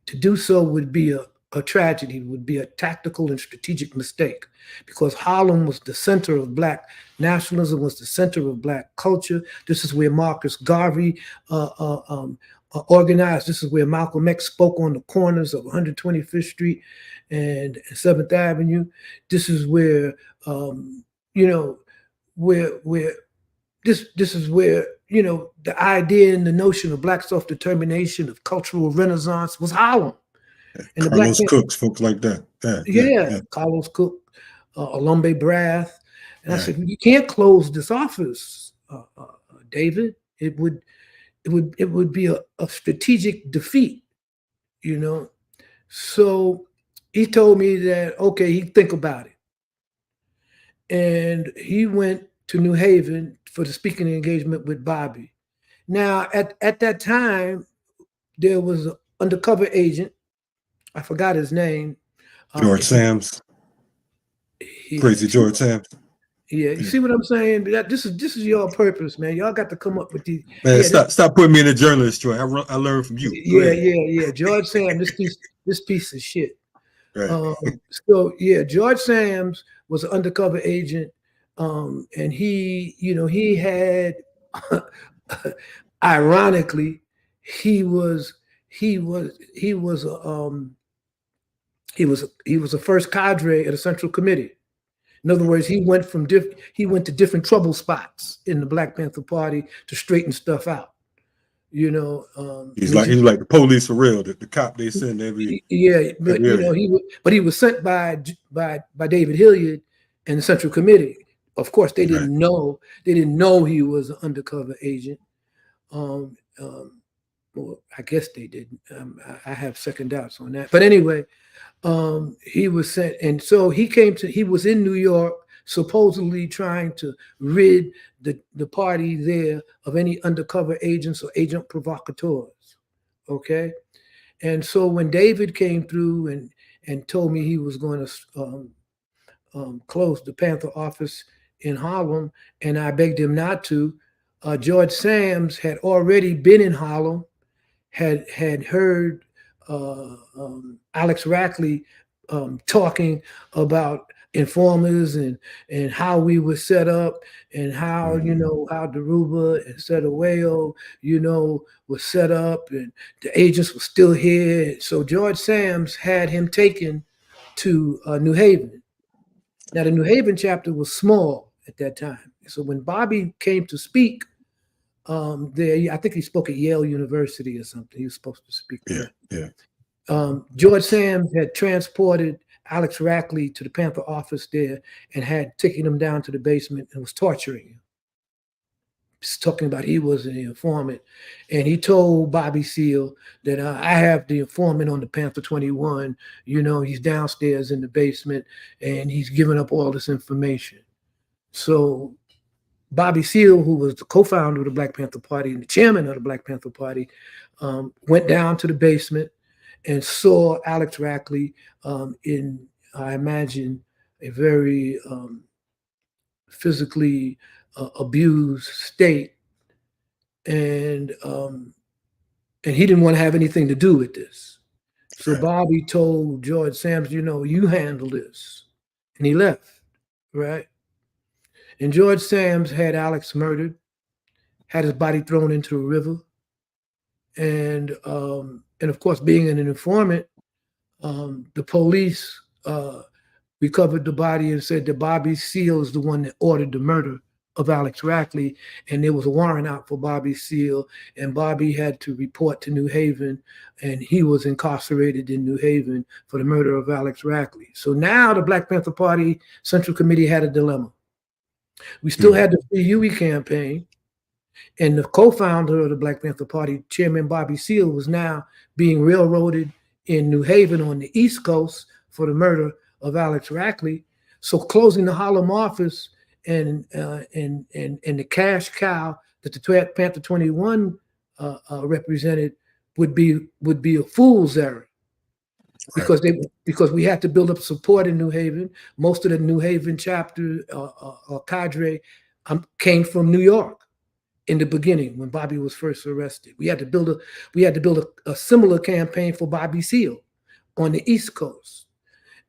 to do so would be a tragedy, would be a tactical and strategic mistake, because Harlem was the center of Black nationalism, was the center of Black culture. This is where Marcus Garvey organized. This is where Malcolm X spoke on the corners of 125th Street and 7th Avenue. This is where, you know, this is where, you know, the idea and the notion of Black self-determination, of cultural renaissance, was Harlem. And Carlos Cooks, folks like that. Yeah. Carlos Cook, Alumbe Brath. And I said, you can't close this office, David. It would be a strategic defeat, you know. So he told me that, okay, he'd think about it. And he went to New Haven for the speaking engagement with Bobby. Now, at that time, there was an undercover agent. I forgot his name. George Sams. Crazy George Sams. Yeah, you see what I'm saying? This is your purpose, man. Y'all got to come up with these. Man, stop putting me in a journalist joint. I learned from you. Yeah. George Sams, this piece of shit. Right. So yeah, George Sams was an undercover agent, and he had, ironically, he was a first cadre at a Central Committee. In other words, he went to different trouble spots in the Black Panther Party to straighten stuff out. You know, he's like the police for real, the cop they send every. Yeah, but he was sent by David Hilliard and the Central Committee. Of course, they didn't know he was an undercover agent. Well, I guess they didn't. I have second doubts on that. But anyway, he was sent, and so he was in New York, supposedly trying to rid the party there of any undercover agents or agent provocateurs. Okay. And so when David came through and told me he was going to close the Panther office in Harlem, and I begged him not to, George Sams had already been in Harlem, had heard Alex Rackley talking about informers and how we were set up, and how how Dhoruba and Setawayo was set up, and the agents were still here. So George Sams had him taken to New Haven. Now the New Haven chapter was small at that time, so when Bobby came to speak there, I think he spoke at Yale University or something. He was supposed to speak there. George Sams had transported Alex Rackley to the Panther office there and had taken him down to the basement and was torturing him. He's talking about he was an informant. And he told Bobby Seale that I have the informant on the Panther 21. He's downstairs in the basement and he's giving up all this information. So Bobby Seale, who was the co-founder of the Black Panther Party and the chairman of the Black Panther Party, went down to the basement and saw Alex Rackley in, I imagine, a very physically abused state, and he didn't want to have anything to do with this. So Bobby told George Sams, you handle this, and he left, right? And George Sams had Alex murdered, had his body thrown into a river, and of course, being an informant, the police recovered the body and said that Bobby Seale is the one that ordered the murder of Alex Rackley, and there was a warrant out for Bobby Seale, and Bobby had to report to New Haven, and he was incarcerated in New Haven for the murder of Alex Rackley. So now the Black Panther Party Central Committee had a dilemma. We still had the Free Huey campaign, and the co-founder of the Black Panther Party, Chairman Bobby Seale, was now being railroaded in New Haven on the East Coast for the murder of Alex Rackley. So closing the Harlem office and the cash cow that the Panther 21 represented would be a fool's errand, because we had to build up support in New Haven. Most of the New Haven chapter or cadre came from New York in the beginning when Bobby was first arrested. We had to build a similar campaign for Bobby Seale on the East Coast,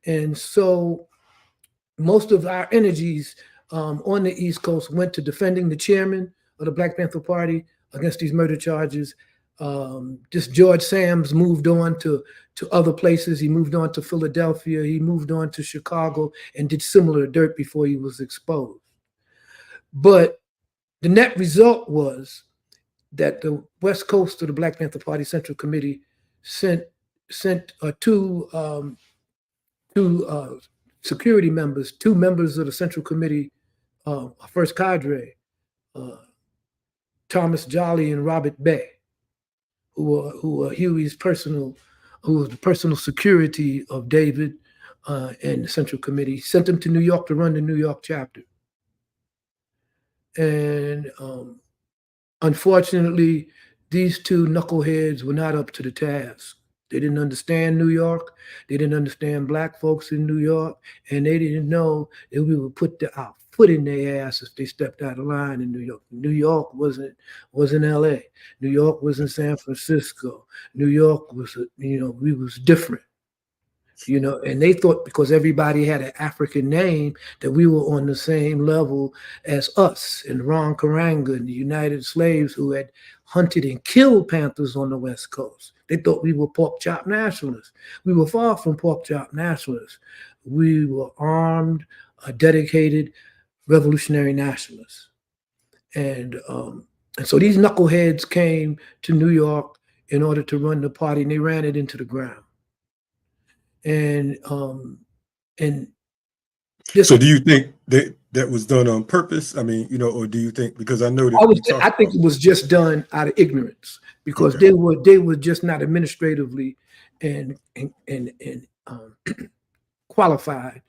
and so most of our energies on the East Coast went to defending the chairman of the Black Panther Party against these murder charges. Just George Sams moved on to other places. He moved on to Philadelphia. He moved on to Chicago and did similar dirt before he was exposed. But the net result was that the West Coast of the Black Panther Party Central Committee sent two security members, two members of the Central Committee, first cadre, Thomas Jolly and Robert Bay, who were Huey's who was the personal security of David and the Central Committee, sent them to New York to run the New York chapter. And unfortunately, these two knuckleheads were not up to the task. They didn't understand New York. They didn't understand Black folks in New York, and they didn't know that we would put our foot in their ass if they stepped out of line in New York. New York wasn't LA. New York wasn't San Francisco. New York was, we was different. And they thought because everybody had an African name that we were on the same level as us and Ron Karanga and the United Slaves who had hunted and killed panthers on the West Coast. They thought we were pork chop nationalists. We were far from pork chop nationalists. We were armed, dedicated revolutionary nationalists. And so these knuckleheads came to New York in order to run the party, and they ran it into the ground. And So do you think that was done on purpose? I mean, you know, or do you think, because I know that I think it was just done out of ignorance, because they were just not administratively and qualified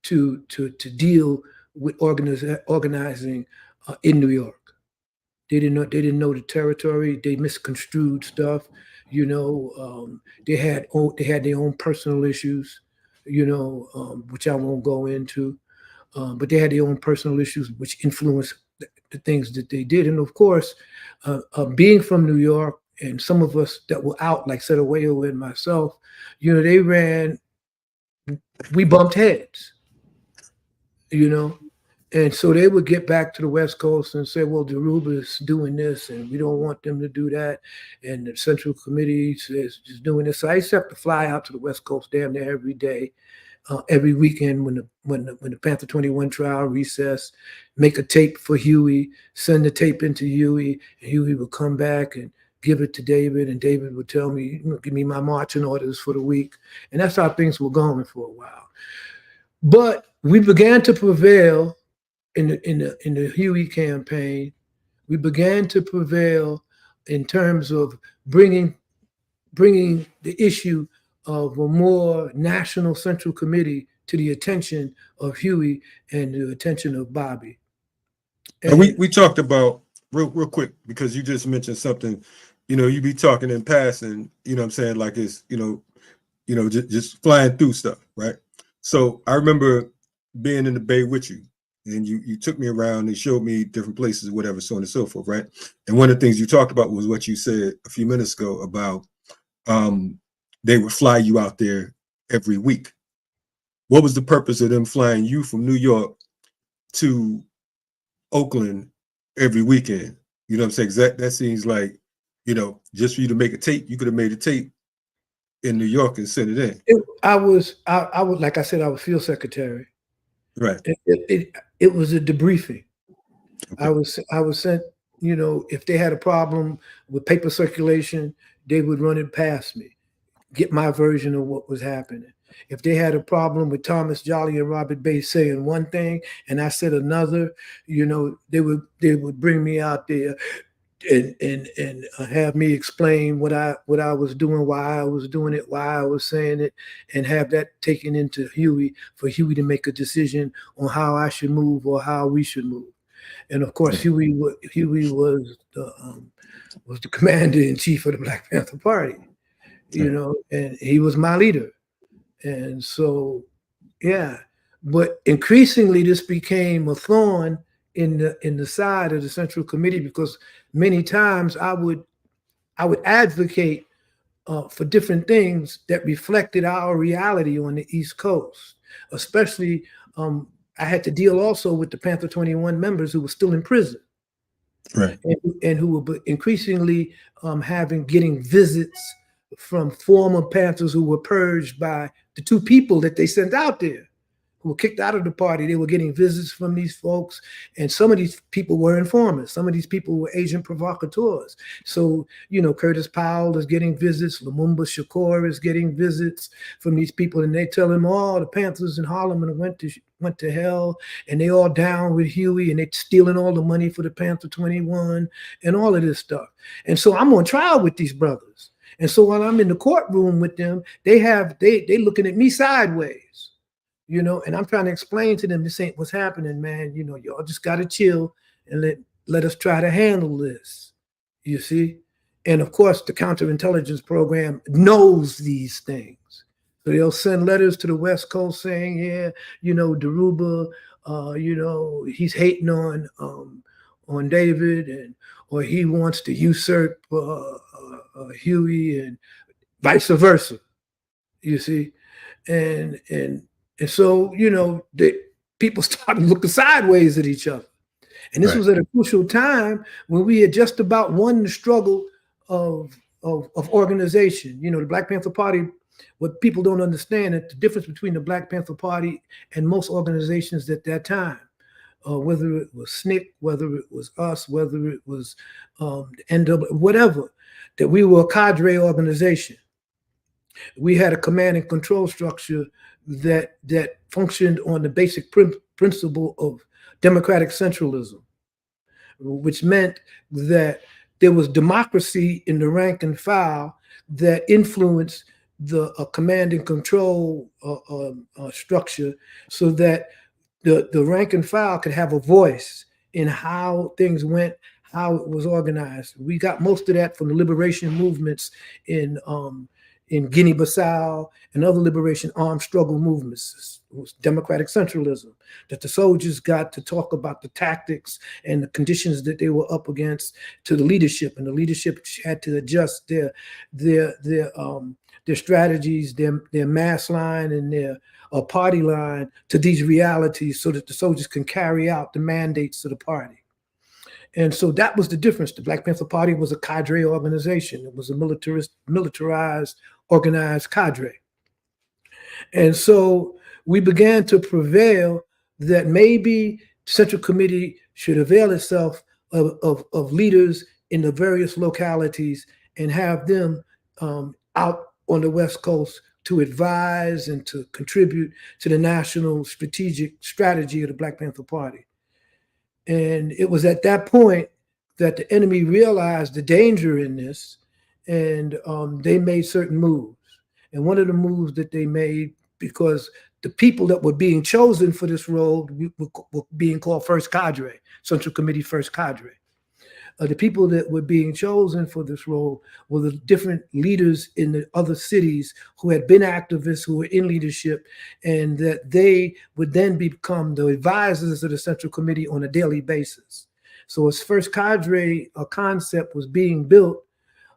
to deal with organizing in New York. They didn't know the territory. They misconstrued stuff. You know, they had their own personal issues. You know, which I won't go into. But they had their own personal issues which influenced the things that they did. And of course, being from New York, and some of us that were out, like Setawayo and myself, you know, we bumped heads, you know. And so they would get back to the West Coast and say, well, Dhoruba is doing this and we don't want them to do that. And the Central Committee is doing this. So I used to have to fly out to the West Coast damn near every day. Every weekend when the Panther 21 trial recess, make a tape for Huey, send the tape into Huey, and Huey would come back and give it to David, and David would tell me, give me my marching orders for the week. And that's how things were going for a while. But we began to prevail in the Huey campaign. We began to prevail in terms of bringing the issue of a more national Central Committee to the attention of Huey and the attention of Bobby. And we talked about real quick, because you just mentioned something, you know, you be talking in passing, you know what I'm saying, like it's, you know, just flying through stuff, right? So I remember being in the Bay with you, and you took me around and showed me different places, whatever, so on and so forth, right? And one of the things you talked about was what you said a few minutes ago about they would fly you out there every week. What was the purpose of them flying you from New York to Oakland every weekend? You know what I'm saying? That seems like, you know, just for you to make a tape, you could have made a tape in New York and sent it in. I would, like I said, I was field secretary. Right. It was a debriefing. Okay. I was sent, you know, if they had a problem with paper circulation, they would run it past me, get my version of what was happening. If they had a problem with Thomas Jolly and Robert Bates saying one thing and I said another, you know, they would bring me out there and have me explain what I was doing, why I was doing it, why I was saying it, and have that taken into Huey for Huey to make a decision on how I should move or how we should move. And of course, Huey was the commander in chief of the Black Panther Party, you know, and he was my leader. And so, yeah, but increasingly this became a thorn in the side of the Central Committee, because many times I would advocate for different things that reflected our reality on the East Coast. Especially, I had to deal also with the Panther 21 members who were still in prison, right, and who were increasingly getting visits from former Panthers who were purged by the two people that they sent out there, who were kicked out of the party. They were getting visits from these folks, and some of these people were informants. Some of these people were agent provocateurs. So, you know, Curtis Powell is getting visits. Lumumba Shakur is getting visits from these people, and they tell him, oh, the Panthers in Harlem went to hell, and they all down with Huey, and they stealing all the money for the Panther 21 and all of this stuff. And so I'm on trial with these brothers. And so while I'm in the courtroom with them, they looking at me sideways, you know, and I'm trying to explain to them, this ain't what's happening, man. You know, y'all just got to chill and let us try to handle this, you see? And of course, the counterintelligence program knows these things. So they'll send letters to the West Coast saying, yeah, you know, Dhoruba, you know, he's hating on David, or he wants to usurp Huey, and vice versa, you see? And so, you know, people started looking sideways at each other. And this was at a crucial time when we had just about won the struggle of organization. You know, the Black Panther Party, what people don't understand is the difference between the Black Panther Party and most organizations at that time, whether it was SNCC, whether it was us, whether it was the NW, whatever, that we were a cadre organization. We had a command and control structure that functioned on the basic principle of democratic centralism, which meant that there was democracy in the rank and file that influenced the command and control structure, so that the rank and file could have a voice in how things went, how it was organized. We got most of that from the liberation movements in Guinea-Bissau and other liberation armed struggle movements. It was democratic centralism, that the soldiers got to talk about the tactics and the conditions that they were up against to the leadership, and the leadership had to adjust their strategies, their mass line and their party line to these realities, so that the soldiers can carry out the mandates of the party. And so that was the difference. The Black Panther Party was a cadre organization. It was a militarized, organized cadre. And so we began to prevail that maybe Central Committee should avail itself of leaders in the various localities and have them out on the West Coast to advise and to contribute to the national strategic strategy of the Black Panther Party. And it was at that point that the enemy realized the danger in this, and they made certain moves. And one of the moves that they made, because the people that were being chosen for this role were being called First Cadre, Central Committee First Cadre. The people that were being chosen for this role were the different leaders in the other cities who had been activists, who were in leadership, and that they would then become the advisors of the Central Committee on a daily basis. So as First Cadre concept was being built,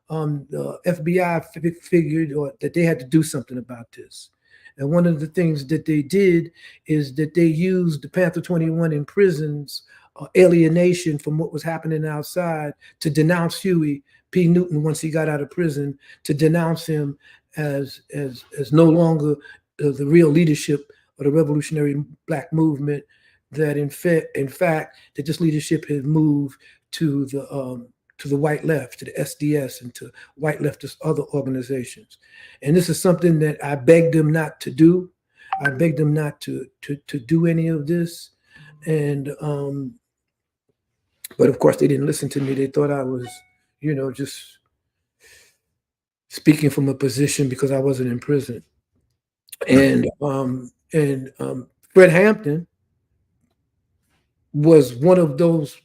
the FBI figured that they had to do something about this. And one of the things that they did is that they used the Panther 21 in prisons, alienation from what was happening outside, to denounce Huey P. Newton once he got out of prison, to denounce him as no longer the real leadership of the revolutionary Black movement, that in fact that this leadership had moved to the white left, to the SDS, and to white leftist other organizations. And this is something that I begged them not to do. I begged them not to do any of this. And but of course they didn't listen to me. They thought I was, just speaking from a position because I wasn't in prison. And Fred Hampton was one of those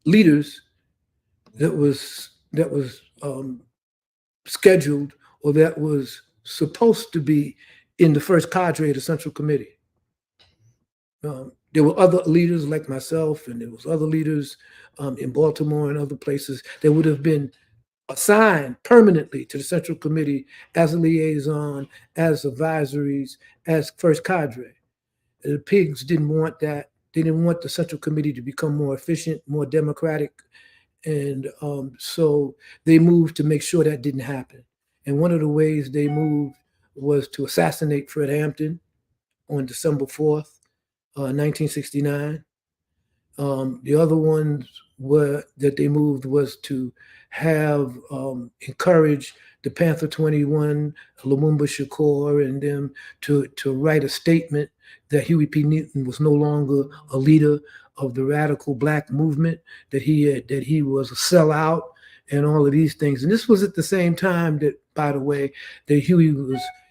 leaders that was scheduled, or that was supposed to be in the First Cadre of the Central Committee. There were other leaders like myself, and there was other leaders in Baltimore and other places that would have been assigned permanently to the Central Committee as a liaison, as advisories, as First Cadre. The pigs didn't want that. They didn't want the Central Committee to become more efficient, more democratic. And so they moved to make sure that didn't happen. And one of the ways they moved was to assassinate Fred Hampton on December 4th, 1969. The other ones that they moved was to have encourage the Panther 21, Lumumba Shakur, and them to write a statement that Huey P. Newton was no longer a leader of the radical Black movement, that he was a sellout, and all of these things. And this was at the same time that, by the way, that Huey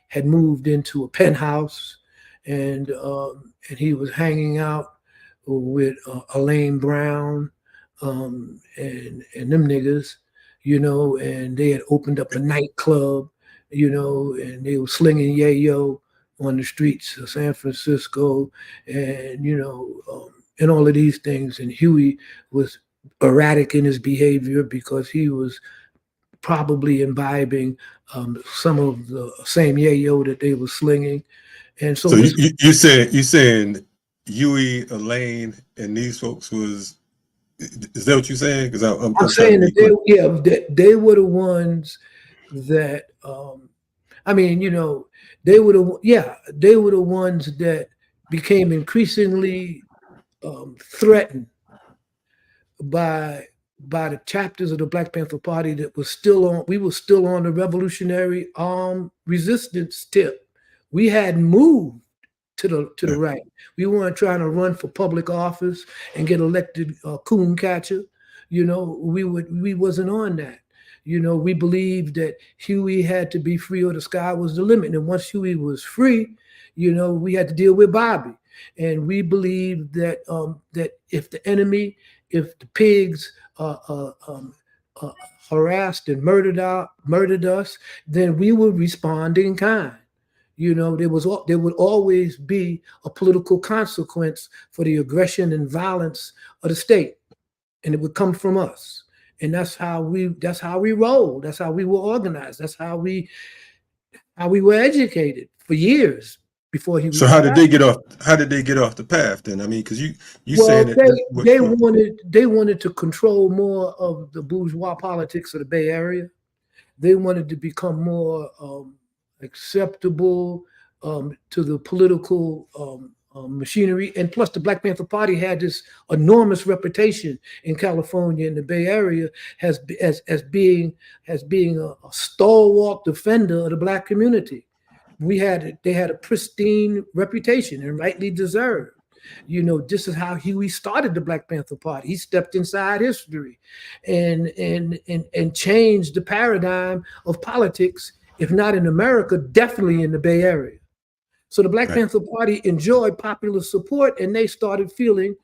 had moved into a penthouse, and he was hanging out with Elaine Brown and them niggas, and they had opened up a nightclub, and they were slinging yayo on the streets of San Francisco, and and all of these things. And Huey was erratic in his behavior because he was probably imbibing some of the same yayo that they were slinging. And so you saying Huey, Elaine, and these folks was, is that what you're saying? Because I'm saying that they were the ones that they were the ones that became increasingly threatened by by the chapters of the Black Panther Party that was still on. We were still on the revolutionary resistance tip. We hadn't moved to the right. We weren't trying to run for public office and get elected coon catcher. You know, we wasn't on that. You know, we believed that Huey had to be free or the sky was the limit. And once Huey was free, you know, we had to deal with Bobby. And we believed that that if the enemy, if the pigs harassed and murdered us, then we would respond in kind. You know, there would always be a political consequence for the aggression and violence of the state, and it would come from us. And that's how we rolled. That's how we were organized. That's how we were educated for years before he. So how did they get off? How did they get off the path then? I mean, because you saying that they wanted to control more of the bourgeois politics of the Bay Area. They wanted to become more acceptable to the political machinery, and plus the Black Panther Party had this enormous reputation in California and the Bay Area as being a stalwart defender of the Black community. They had a pristine reputation, and rightly deserved. You know, this is how Huey started the Black Panther Party. He stepped inside history and changed the paradigm of politics, if not in America, definitely in the Bay Area. So the Black Panther Party enjoyed popular support, and they started feeling,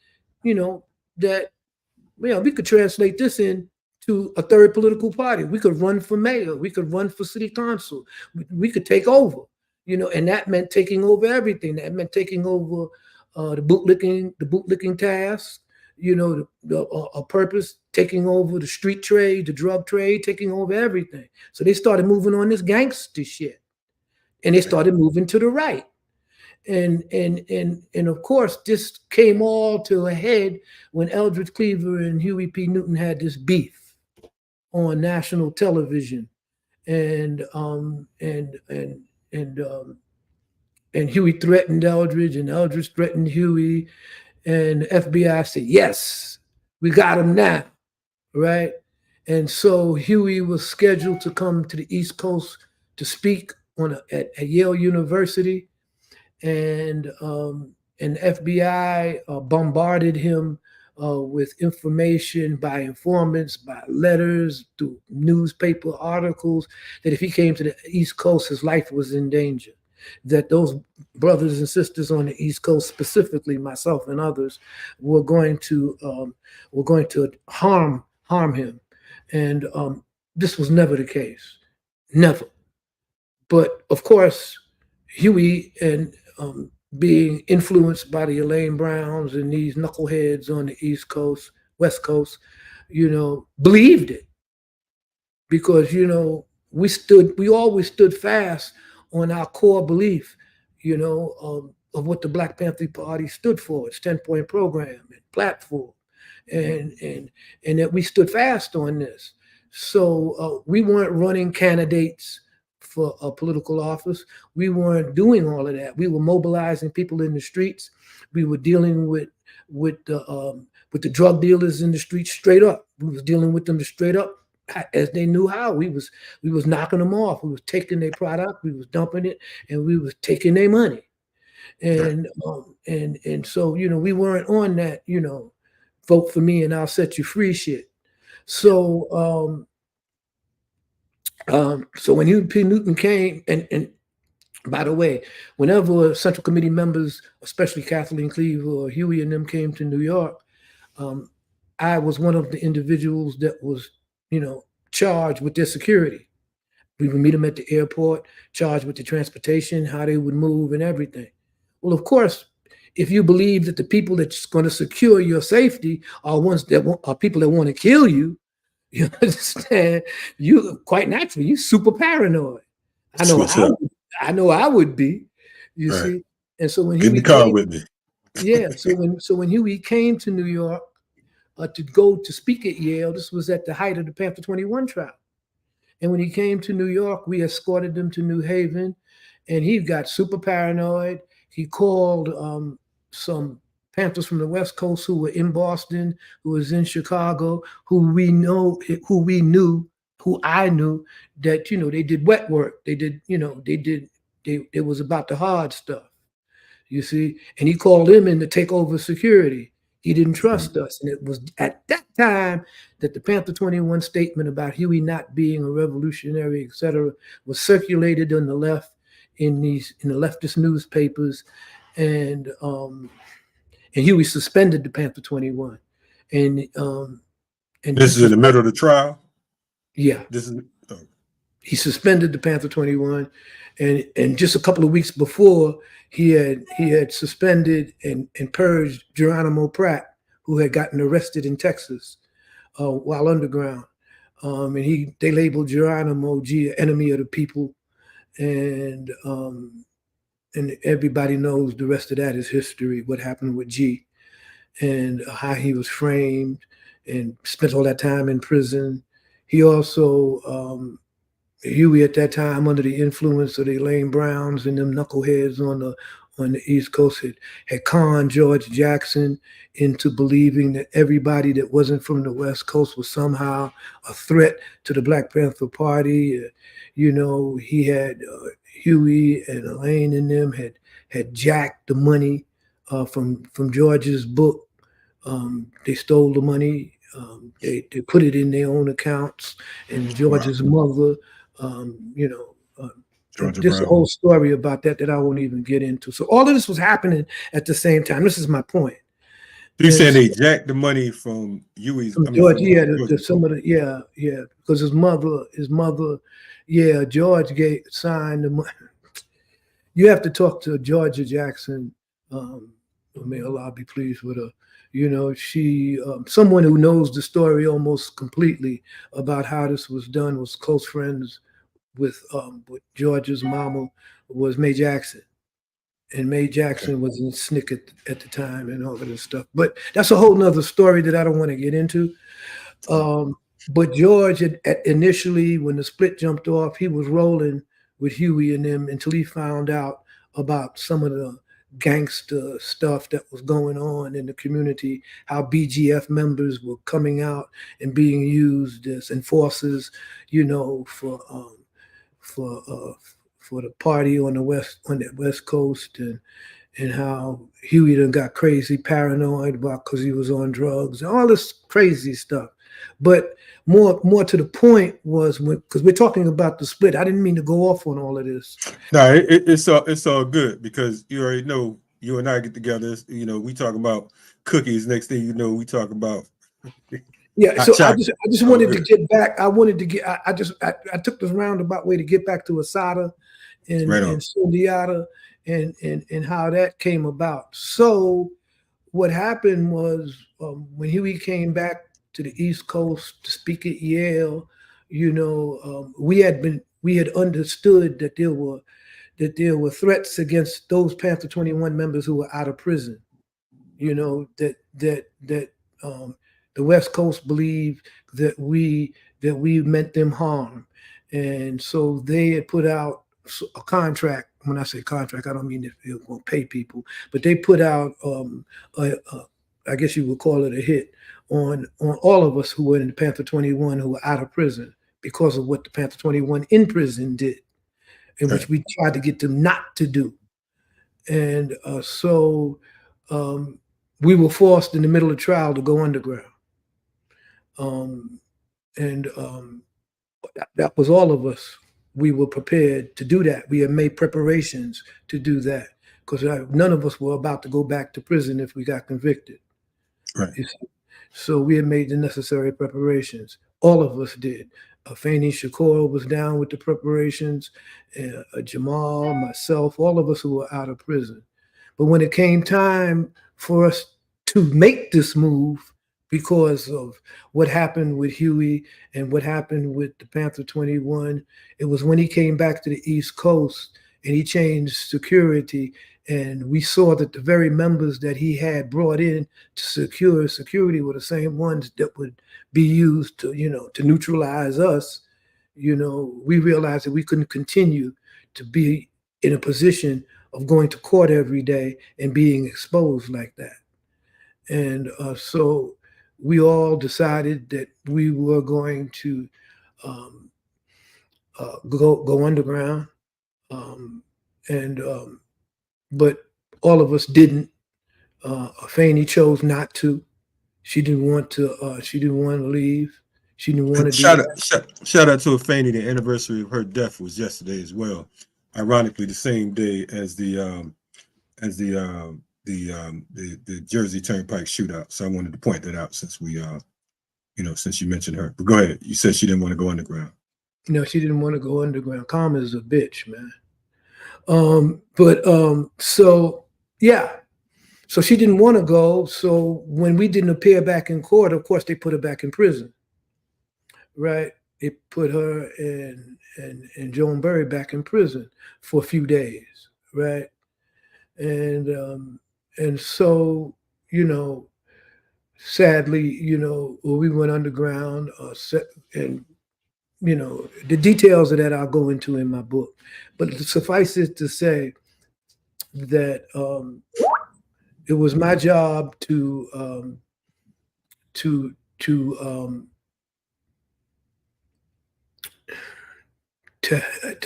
you know, that, you know, we could translate this into a third political party. We could run for mayor. We could run for city council. We could take over, you know, and that meant taking over everything. That meant taking over the bootlicking task, you know, a purpose, taking over the street trade, the drug trade, taking over everything. So they started moving on this gangster shit, and they started moving to the right. And of course, this came all to a head when Eldridge Cleaver and Huey P. Newton had this beef on national television, and Huey threatened Eldridge, and Eldridge threatened Huey, and the FBI said, "Yes, we got him now," right? And so Huey was scheduled to come to the East Coast to speak at Yale University. And the FBI bombarded him with information by informants, by letters, through newspaper articles, that if he came to the East Coast, his life was in danger. That those brothers and sisters on the East Coast, specifically myself and others, were going to harm him. And this was never the case, never. But of course, Huey and being influenced by the Elaine Browns and these knuckleheads on the East Coast, West Coast, you know, believed it, because, you know, we always stood fast on our core belief, you know, of what the Black Panther Party stood for, its 10-point program and platform, and that we stood fast on this. So we weren't running candidates for a political office. We weren't doing all of that. We were mobilizing people in the streets. We were dealing with the drug dealers in the streets straight up. We was dealing with them straight up as they knew how. We was knocking them off. We was taking their product, we was dumping it, and we was taking their money. And so, you know, we weren't on that, you know, vote for me and I'll set you free shit. So so when Huey P. Newton came, and by the way, whenever Central Committee members, especially Kathleen Cleaver or Huey and them, came to New York, I was one of the individuals that was, you know, charged with their security. We would meet them at the airport, charged with the transportation, how they would move and everything. Well, of course, if you believe that the people that's going to secure your safety are people that want to kill you, you understand? You quite naturally, you super paranoid. I know I would be. You see, and so when Huey came with me, yeah. So when Huey came to New York to go to speak at Yale, this was at the height of the Panther 21 trial. And when he came to New York, we escorted him to New Haven, and he got super paranoid. He called some Panthers from the West Coast who were in Boston, who was in Chicago, who I knew that, they did wet work. They did, it was about the hard stuff, you see. And he called him in to take over security. He didn't trust us. And it was at that time that the Panther 21 statement about Huey not being a revolutionary, et cetera, was circulated on the left in the leftist newspapers. And Huey suspended the Panther 21. And this is in the middle of the trial? Yeah. He suspended the Panther 21. And just a couple of weeks before, he had suspended and purged Geronimo Pratt, who had gotten arrested in Texas while underground. And they labeled Geronimo G, enemy of the people. And everybody knows the rest of that is history, what happened with G and how he was framed and spent all that time in prison. He also, Huey at that time, under the influence of the Elaine Browns and them knuckleheads on the East Coast, had conned George Jackson into believing that everybody that wasn't from the West Coast was somehow a threat to the Black Panther Party. He had Huey and Elaine and them had jacked the money from George's book. They stole the money. They put it in their own accounts, and George's mother. There's a whole story about that I won't even get into. So all of this was happening at the same time. This is my point. You said they jacked the money from Huey's. George, because his mother, George signed the money. You have to talk to Georgia Jackson. May Allah be pleased with her. She, someone who knows the story almost completely about how this was done, was close friends with George's mama, was Mae Jackson. And Mae Jackson was in SNCC at the time and all of this stuff. But that's a whole nother story that I don't want to get into. But George, initially, when the split jumped off, he was rolling with Huey and them until he found out about some of the gangster stuff that was going on in the community, how BGF members were coming out and being used as enforcers, for the party on the West Coast, and how Huey done got crazy paranoid about because he was on drugs and all this crazy stuff. But more to the point was because we're talking about the split. I didn't mean to go off on all of this. No, it's all good, because you already know, you and I get together. We talk about cookies. Next thing you know, we talk about. Yeah, so I just wanted to get back. I took this roundabout way to get back to Assata and Sundiata and how that came about. So what happened was when Huey came back to the East Coast to speak at Yale, we had understood that there were threats against those Panther 21 members who were out of prison. The West Coast believed that we meant them harm, and so they had put out a contract. When I say contract, I don't mean that they're going to pay people, but they put out, I guess you would call it a hit on all of us who were in the Panther 21 who were out of prison because of what the Panther 21 in prison did, in which we tried to get them not to do. And so we were forced in the middle of trial to go underground. That was all of us. We were prepared to do that. We had made preparations to do that because none of us were about to go back to prison if we got convicted. Right. So we had made the necessary preparations. All of us did. Afeni Shakur was down with the preparations, Jamal, myself, all of us who were out of prison. But when it came time for us to make this move, because of what happened with Huey and what happened with the Panther 21, it was when he came back to the East Coast and he changed security, and we saw that the very members that he had brought in to secure security were the same ones that would be used to, to neutralize us. We realized that we couldn't continue to be in a position of going to court every day and being exposed like that. And so we all decided that we were going to um, go underground, um, and but all of us didn't. Fanny chose not to. She didn't want to. She didn't want to leave. She didn't want to And do that. shout out to Afeni. The anniversary of her death was yesterday as well. Ironically, the same day as the Jersey Turnpike shootout. So I wanted to point that out since we since you mentioned her. But go ahead. You said she didn't want to go underground. She didn't want to go underground. Karma is a bitch, man. So yeah. So she didn't want to go. So when we didn't appear back in court, of course they put her back in prison. Right? They put her and Joan Berry back in prison for a few days, right? And so, sadly, we went underground, and the details of that I'll go into in my book. But suffice it to say that it was my job to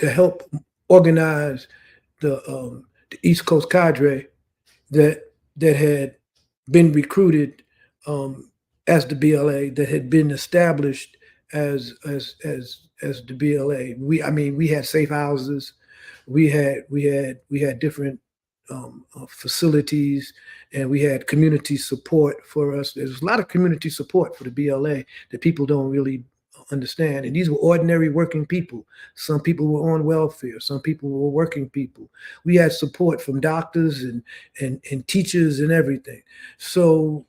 help organize the East Coast cadre that had been recruited as the BLA, that had been established as the BLA. We had safe houses, we had different facilities, and we had community support for us. There's a lot of community support for the BLA that people don't really understand. And these were ordinary working people. Some people were on welfare. Some people were working people. We had support from doctors and teachers and everything. So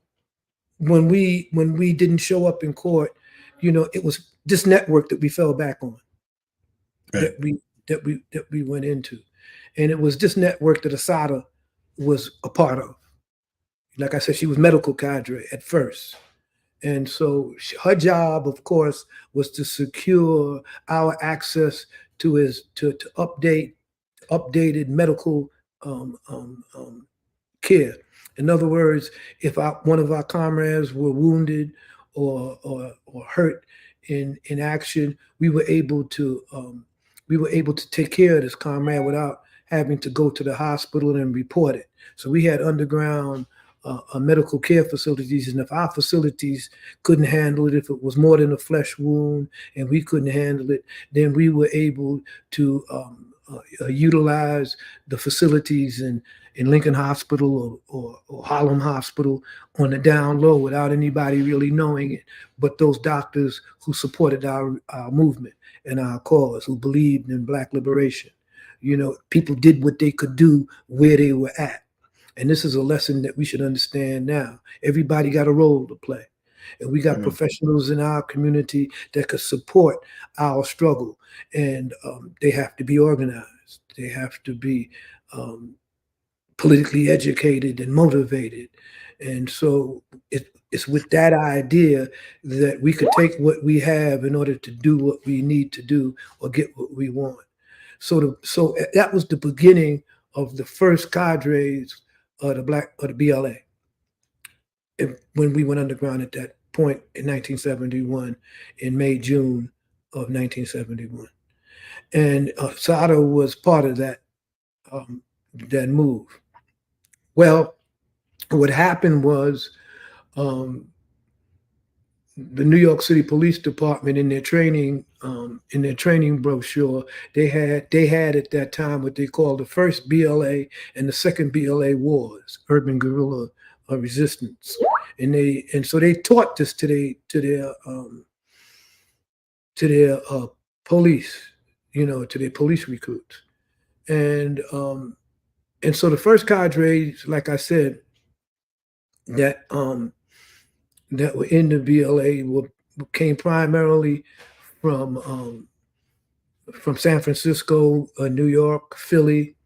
when we didn't show up in court, it was this network that we fell back on, Right. that we went into. And it was this network that Assata was a part of. Like I said, she was medical cadre at first. And so her job, of course, was to secure our access to updated medical care. In other words, if one of our comrades were wounded or hurt in action, we were able to take care of this comrade without having to go to the hospital and report it. So we had underground medical care facilities, and if our facilities couldn't handle it, if it was more than a flesh wound and we couldn't handle it, then we were able to utilize the facilities in Lincoln Hospital or Harlem Hospital on the down low without anybody really knowing it, but those doctors who supported our movement and our cause, who believed in Black liberation. People did what they could do where they were at. And this is a lesson that we should understand now. Everybody got a role to play. And we got professionals in our community that could support our struggle. And they have to be organized. They have to be politically educated and motivated. And so it's with that idea that we could take what we have in order to do what we need to do or get what we want. So that was the beginning of the first cadres of the BLA. When we went underground at that point in 1971, in May, June of 1971. And Assata was part of that move. Well, what happened was the New York City Police Department, in their training brochure, they had at that time what they called the first BLA and the second BLA wars, urban guerrilla resistance, and so they taught this to their police, to their police recruits, and so the first cadres, like I said, that were in the BLA came primarily from San Francisco, New York, Philly,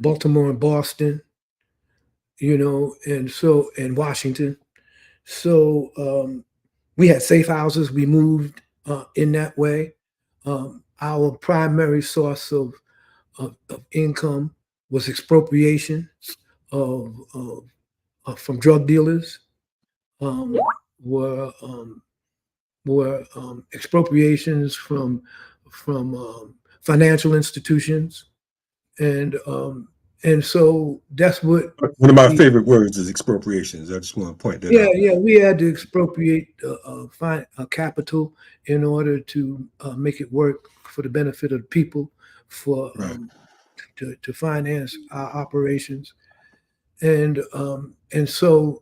Baltimore, and Boston, and Washington. So we had safe houses. We moved in that way. Our primary source of income was expropriation of from drug dealers, were expropriations from financial institutions, and so that's what one of my favorite words is expropriations. I just want to point that out. Yeah, we had to expropriate capital in order to make it work for the benefit of the people, for to finance our operations, and so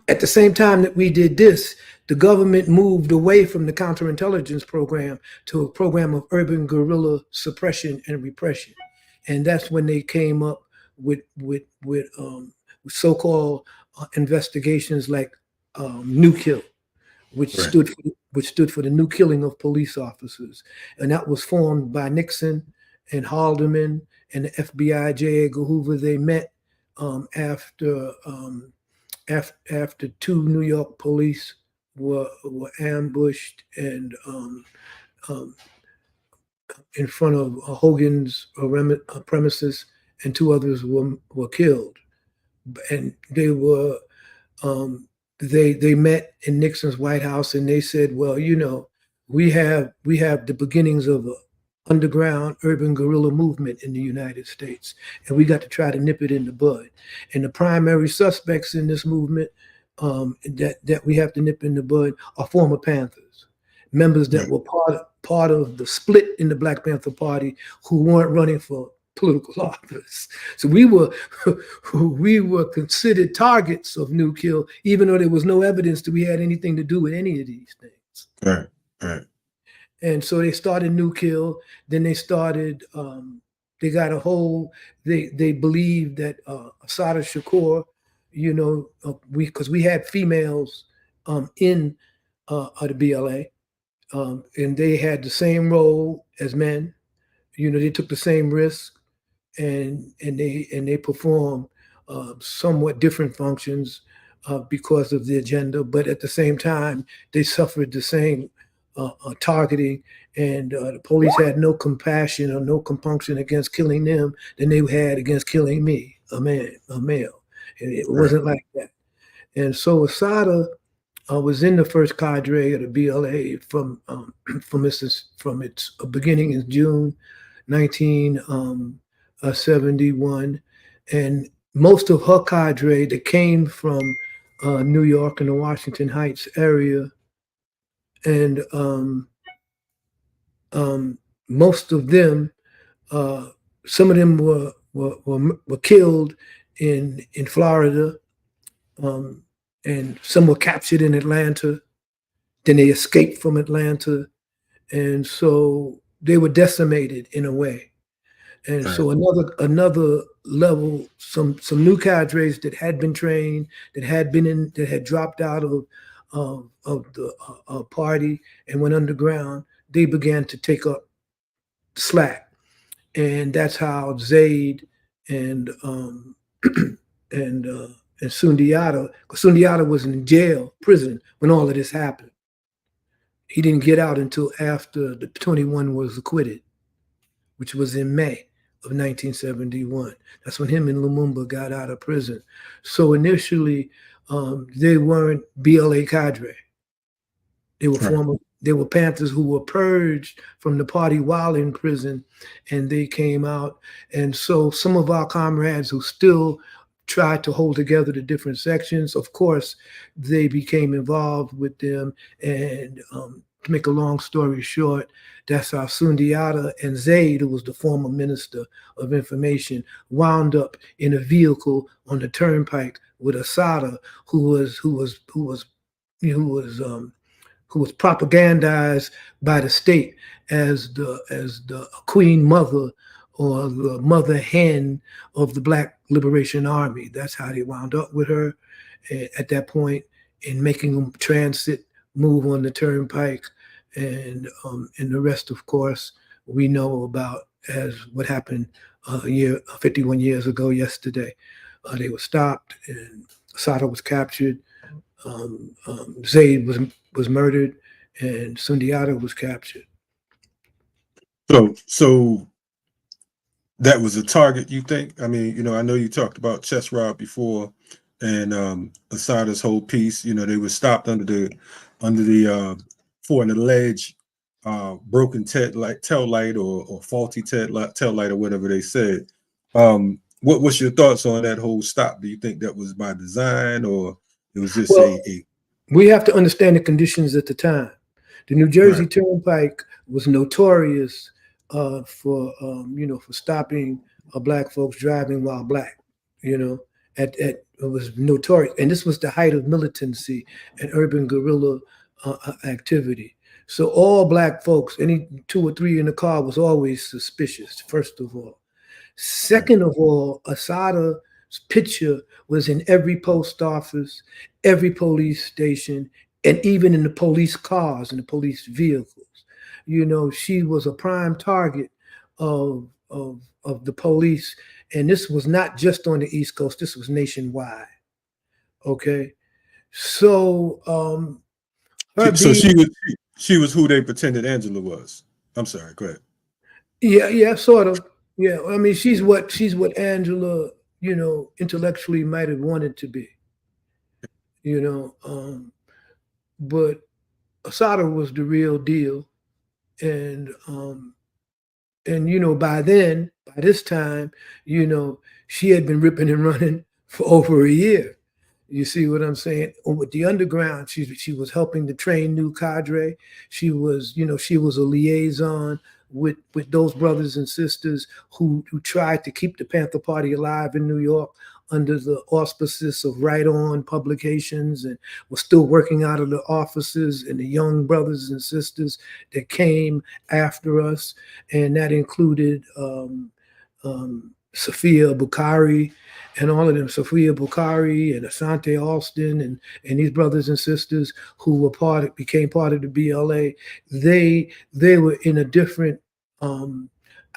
at the same time that we did this, the government moved away from the counterintelligence program to a program of urban guerrilla suppression and repression, and that's when they came up with so-called investigations like New Kill, which stood for the new killing of police officers, and that was formed by Nixon and Haldeman and the FBI, J. Edgar Hoover. They met after two New York police were ambushed and in front of Hogan's premises, and two others were killed. And they were they met in Nixon's White House, and they said, well, we have the beginnings of an underground urban guerrilla movement in the United States, and we got to try to nip it in the bud. And the primary suspects in this movement that we have to nip in the bud are former Panthers, members that were part of the split in the Black Panther Party, who weren't running for political office. So we were considered targets of New Kill, even though there was no evidence that we had anything to do with any of these things. Right. And so they started New Kill. Then they started. They got a whole. They believed that Assata Shakur, because we had females in the BLA, and they had the same role as men. They took the same risk, and they performed somewhat different functions because of the agenda, but at the same time they suffered the same targeting, and the police had no compassion or no compunction against killing them than they had against killing me, a male. It wasn't like that. And so Assata was in the first cadre of the BLA from its beginning in June 1971, and most of her cadre that came from New York and the Washington Heights area, and most of them, some of them were killed in Florida, and some were captured in Atlanta. Then they escaped from Atlanta, and so they were decimated in a way. And so another level, some new cadres that had been trained, that had dropped out of the party and went underground, they began to take up slack, and that's how Zayd and Sundiata, because Sundiata was in prison when all of this happened. He didn't get out until after the 21 was acquitted, which was in May of 1971. That's when him and Lumumba got out of prison. So initially, they weren't BLA cadre. They were they were Panthers who were purged from the party while in prison, and they came out. And so some of our comrades who still tried to hold together the different sections, of course, they became involved with them. And to make a long story short, that's how Sundiata and Zayd, who was the former Minister of Information, wound up in a vehicle on the turnpike with Assata, who was propagandized by the state as the queen mother or the mother hen of the Black Liberation Army. That's how they wound up with her at that point, in making them transit, move on the turnpike, and the rest, of course, we know about as what happened 51 years ago yesterday. They were stopped, and Assata was captured. Zayd was murdered, and Sundiata was captured. So that was a target, you think? I mean, you know, I know you talked about Chess Rob before, and Assata's whole piece. You know, they were stopped under the for an alleged broken tail light or faulty tail light or whatever they said. What's your thoughts on that whole stop? Do you think that was by design, or it was just Well, a we have to understand the conditions at the time. The New Jersey right? Turnpike was notorious for stopping black folks driving while black. You know, it was notorious, and this was the height of militancy and urban guerrilla activity. So all black folks, any 2 or 3 in the car, was always suspicious. First of all, second of all, Assata's picture was in every post office, every police station, and even in the police cars and the police vehicles. You know, she was a prime target of the police, and this was not just on the East Coast. This was nationwide. Okay, so her So being she was who they pretended Angela was. I'm sorry. Go ahead. yeah, sort of. Yeah, I mean, she's what Angela, intellectually might have wanted to be. You know, but Assata was the real deal, and by this time, she had been ripping and running for over a year. You see what I'm saying? With the underground, she was helping to train new cadre. She was a liaison with those brothers and sisters who tried to keep the Panther Party alive in New York under the auspices of Right On Publications, and was still working out of the offices, and the young brothers and sisters that came after us, and that included Sophia Bukhari and all of them, Sophia Bukhari and Asante Alston and these brothers and sisters who became part of the BLA. They were in a different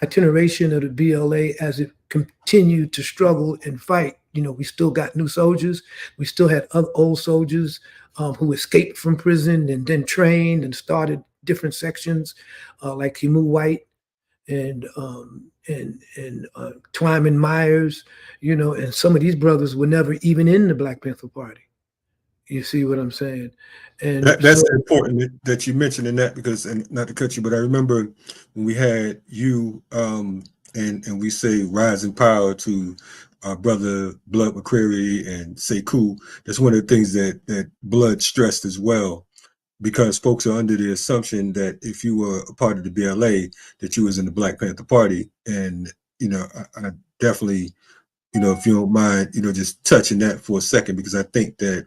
itineration of the BLA as it continued to struggle and fight. We still got new soldiers. We still had other old soldiers who escaped from prison and then trained and started different sections, like Kimu White and Twyman Myers, and some of these brothers were never even in the Black Panther Party. You see what I'm saying? And That's important that you mentioned that, because, and not to cut you, but I remember when we had you and we say rising power to our brother Blood McCreary and Sekou. That's one of the things that Blood stressed as well, because folks are under the assumption that if you were a part of the BLA, that you was in the Black Panther Party. And, I definitely, if you don't mind, just touching that for a second, because I think that,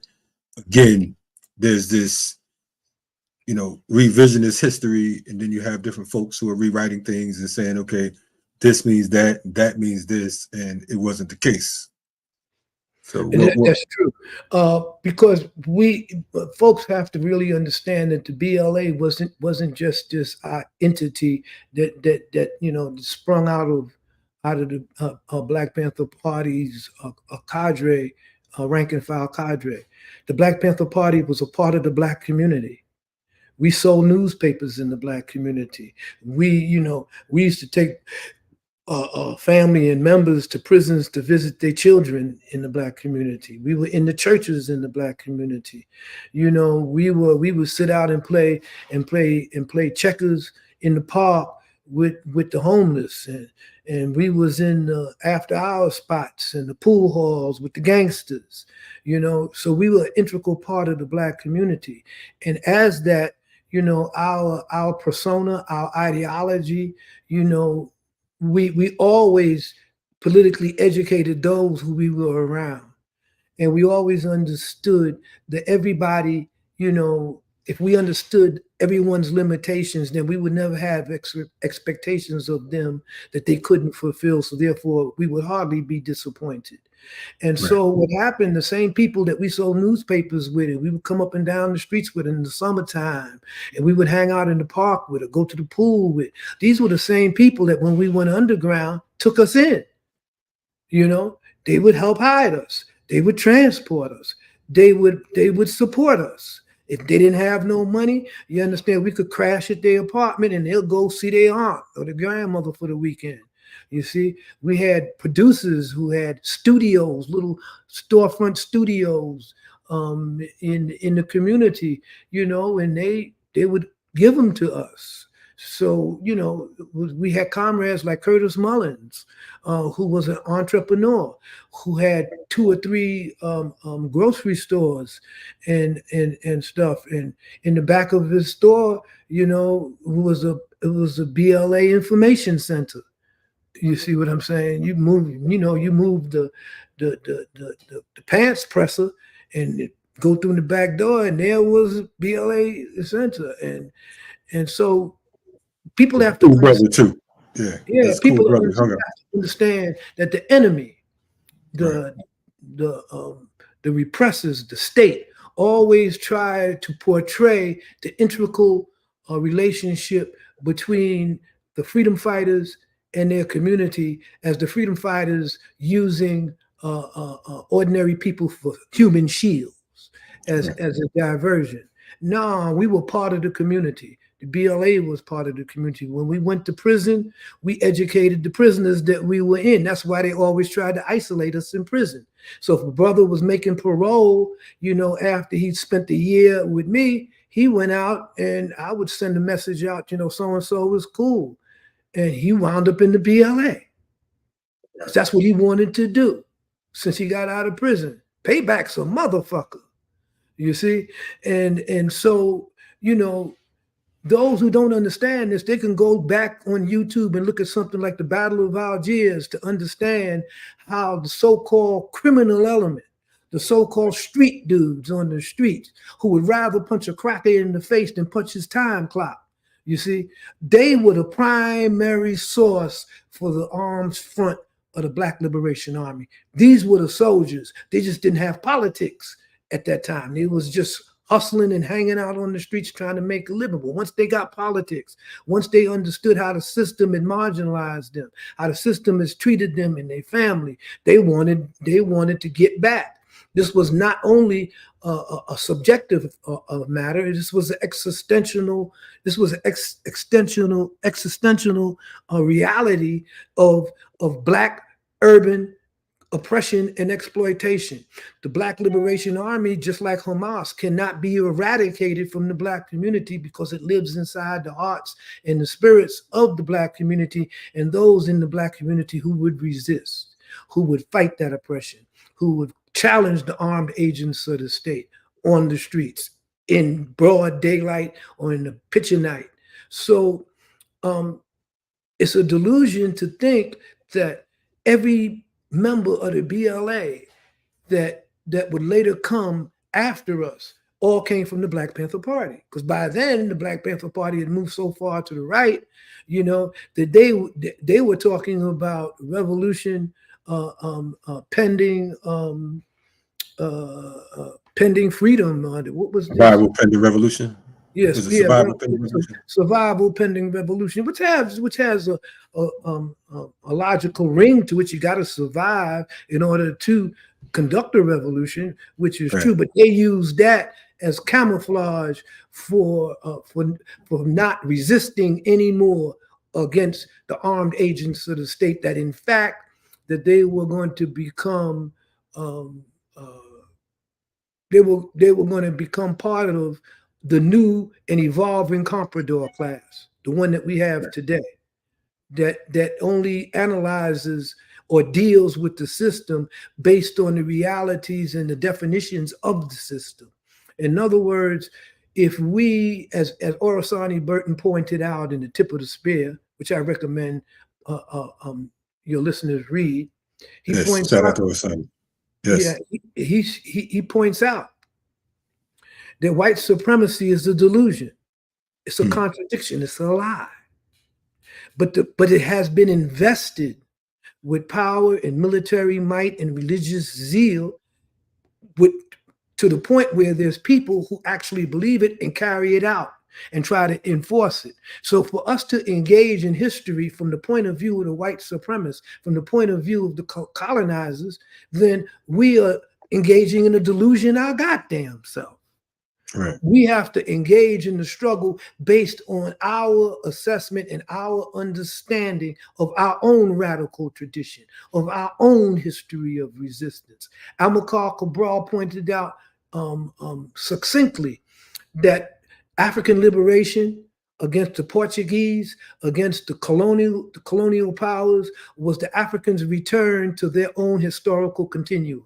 again, there's this, revisionist history, and then you have different folks who are rewriting things and saying, okay, this means that means this, and it wasn't the case. So that's true, because folks have to really understand that the BLA wasn't just this entity that sprung out of the Black Panther Party's cadre, rank and file cadre. The Black Panther Party was a part of the Black community. We sold newspapers in the Black community. We used to take family and members to prisons to visit their children in the Black community. We were in the churches in the Black community. We would sit out and play checkers in the park with the homeless, and we was in the after hour spots and the pool halls with the gangsters. So we were an integral part of the Black community, and as that, our persona, our ideology, we always politically educated those who we were around. And we always understood that everybody, if we understood everyone's limitations, then we would never have expectations of them that they couldn't fulfill. So therefore, we would hardly be disappointed. And so what happened, the same people that we sold newspapers with, we would come up and down the streets with in the summertime, and we would hang out in the park with or go to the pool with. These were the same people that when we went underground took us in. They would help hide us. They would transport us. They would support us. If they didn't have no money, you understand, we could crash at their apartment and they'll go see their aunt or their grandmother for the weekend. You see, we had producers who had studios, little storefront studios in the community, you know, and they would give them to us. So, you know, we had comrades like Curtis Mullins, who was an entrepreneur, who had 2 or 3 grocery stores and stuff. And in the back of his store, you know, it was a BLA information center. You see what I'm saying? You move the pants presser and go through the back door, and there was BLA center, and so people have to cool brother too. Yeah, that's cool people brother. have to understand that the enemy, the repressors, the state, always try to portray the integral relationship between the freedom fighters and their community as the freedom fighters using ordinary people for human shields as a diversion. No, we were part of the community. The BLA was part of the community. When we went to prison, we educated the prisoners that we were in. That's why they always tried to isolate us in prison. So if a brother was making parole, you know, after he spent a year with me, he went out and I would send a message out, you know, so-and-so was cool. And he wound up in the BLA. That's what he wanted to do since he got out of prison. Payback's a motherfucker, you see? And so, you know, those who don't understand this, they can go back on YouTube and look at something like the Battle of Algiers to understand how the so-called criminal element, the so-called street dudes on the streets who would rather punch a cracker in the face than punch his time clock. You see, they were the primary source for the arms front of the Black Liberation Army. These were the soldiers. They just didn't have politics at that time. It was just hustling and hanging out on the streets trying to make a living. But once they got politics, once they understood how the system had marginalized them, how the system has treated them and their family, they wanted to get back. This was not only a subjective matter. This was an existential. This was an existential reality of Black urban oppression and exploitation. The Black Liberation Army, just like Hamas, cannot be eradicated from the Black community because it lives inside the hearts and the spirits of the Black community and those in the Black community who would resist, who would fight that oppression, who would challenge the armed agents of the state on the streets in broad daylight or in the pitch of night. So it's a delusion to think that every member of the BLA that would later come after us all came from the Black Panther Party. Because by then, the Black Panther Party had moved so far to the right, you know, that they were talking about revolution pending pending freedom. What was this? Survival pending revolution. Yes, survival pending revolution. Survival pending revolution, which has a logical ring to it. You got to survive in order to conduct a revolution, which is true. But they use that as camouflage for not resisting anymore against the armed agents of the state. That in fact that they were going to become they were going to become part of the new and evolving comprador class, the one that we have today, that only analyzes or deals with the system based on the realities and the definitions of the system. In other words, if we, as Orasani Burton pointed out in The Tip of the Spear, which I recommend your listeners read, he points shout out, out to Orasani. Yes. Yeah, he points out that white supremacy is a delusion. It's a contradiction. It's a lie. But it has been invested with power and military might and religious zeal to the point where there's people who actually believe it and carry it out and try to enforce it. So for us to engage in history from the point of view of the white supremacists, from the point of view of the colonizers, then we are engaging in a delusion our goddamn self. Right. We have to engage in the struggle based on our assessment and our understanding of our own radical tradition, of our own history of resistance. Amilcar Cabral pointed out succinctly that African liberation against the Portuguese, against the colonial powers, was the Africans' return to their own historical continuum,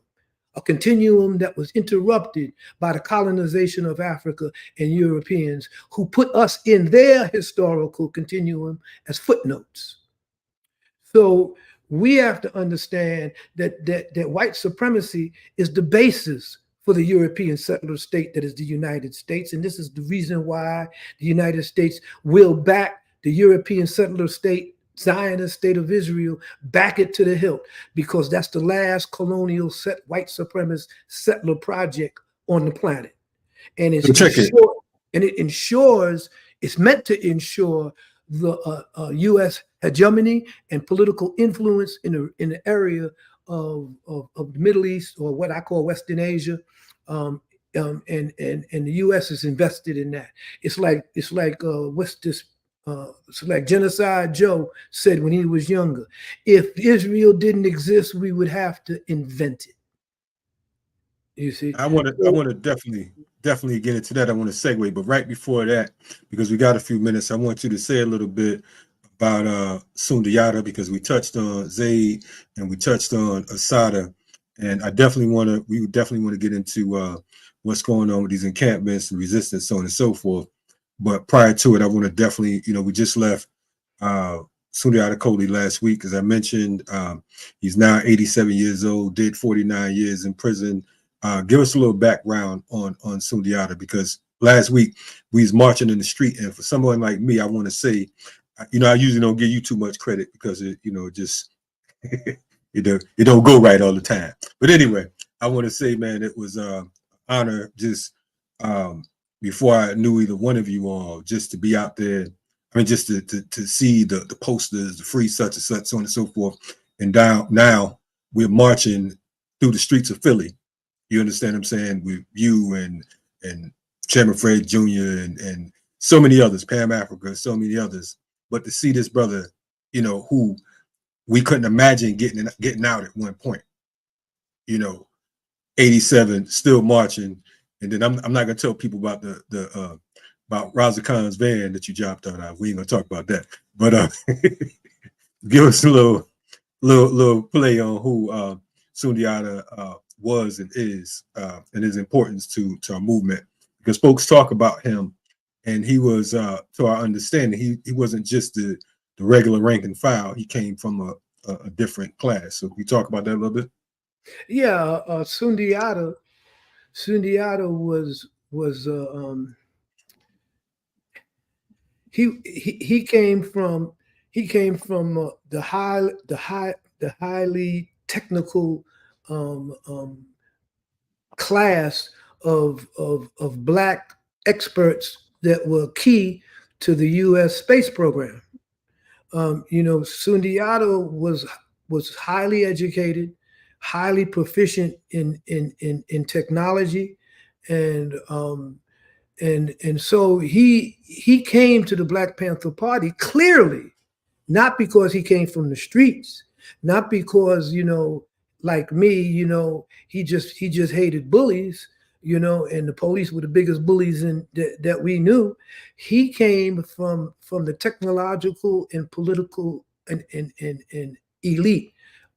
a continuum that was interrupted by the colonization of Africa and Europeans who put us in their historical continuum as footnotes. So we have to understand that white supremacy is the basis for the European settler state that is the United States. And this is the reason why the United States will back the European settler state, Zionist state of Israel, back it to the hilt, because that's the last colonial white supremacist settler project on the planet. And it's it's meant to ensure the U.S. hegemony and political influence in the area of the Middle East, or what I call Western Asia, and the U.S. is invested in that. It's like Genocide Joe said when he was younger: if Israel didn't exist, we would have to invent it. You see, I want to definitely get into that. I want to segue, but right before that, because we got a few minutes, I want you to say a little bit about Sundiata, because we touched on Zayd and we touched on Assata, and we definitely want to get into what's going on with these encampments and resistance, so on and so forth. But prior to it, I want to definitely, we just left Sundiata Acoli last week, as I mentioned. He's now 87 years old, did 49 years in prison. Give us a little background on Sundiata, because last week we was marching in the street, and for someone like me, I want to say, I usually don't give you too much credit, because it just it don't go right all the time. But anyway, I want to say, man, it was honor just before I knew either one of you all, just to be out there. I mean, just to see the posters, the free such and such, so on and so forth. And now we're marching through the streets of Philly. You understand what I'm saying? With you and Chairman Fred Jr. and so many others, Pam Africa, so many others. But to see this brother, who we couldn't imagine getting out at one point, 87, still marching. And then I'm not gonna tell people about about Raza Khan's van that you dropped on. We ain't gonna talk about that. But give us a little play on who Sundiata was and is, and his importance to our movement, because folks talk about him, and he was, to our understanding, he wasn't just the regular rank and file. He came from a different class. So can we talk about that a little bit? Yeah, Sundiata was he came from the highly technical class of Black experts that were key to the U.S. space program. Sundiata was highly educated, highly proficient in technology, and so he came to the Black Panther Party clearly, not because he came from the streets, not because like me, he just hated bullies, and the police were the biggest bullies that we knew. He came from the technological and political and elite,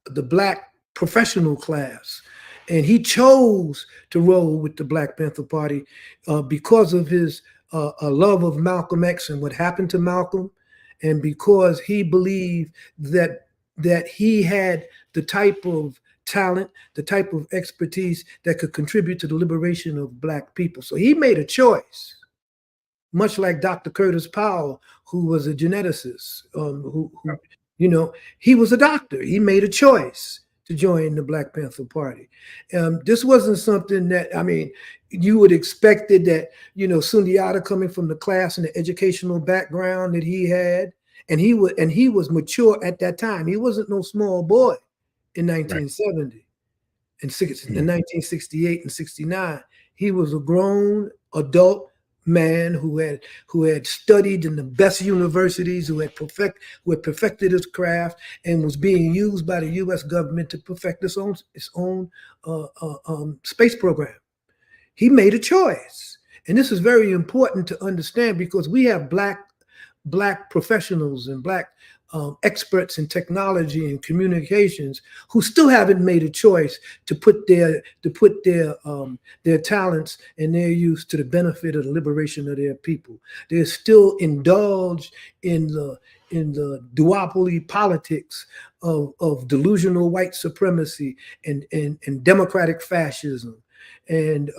the Black professional class. And he chose to roll with the Black Panther Party because of his a love of Malcolm X and what happened to Malcolm, and because he believed that he had the type of talent, the type of expertise that could contribute to the liberation of Black people. So he made a choice, much like Dr. Curtis Powell, who was a geneticist, he was a doctor. He made a choice to join the Black Panther Party. This wasn't something that, you would expected that, Sundiata, coming from the class and the educational background that he had, and he was mature at that time. He wasn't no small boy in 1970 and in 1968 and 69. He was a grown adult man who had studied in the best universities, who had perfected his craft, and was being used by the U.S. government to perfect its own space program. He made a choice, and this is very important to understand because we have black professionals and black experts in technology and communications who still haven't made a choice to put their talents and their use to the benefit of the liberation of their people. They're still indulged in the duopoly politics of delusional white supremacy and democratic fascism. And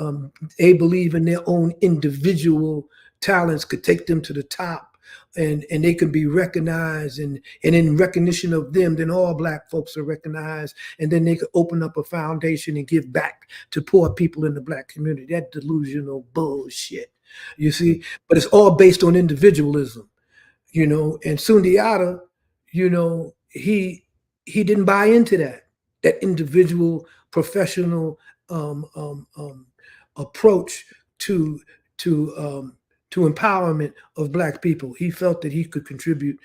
they believe in their own individual talents could take them to the top, and they can be recognized, and in recognition of them, then all black folks are recognized, and then they could open up a foundation and give back to poor people in the black community. That delusional bullshit, you see. But it's all based on individualism, you know. And Sundiata, you know, he didn't buy into that individual professional approach to empowerment of black people. He felt that he could contribute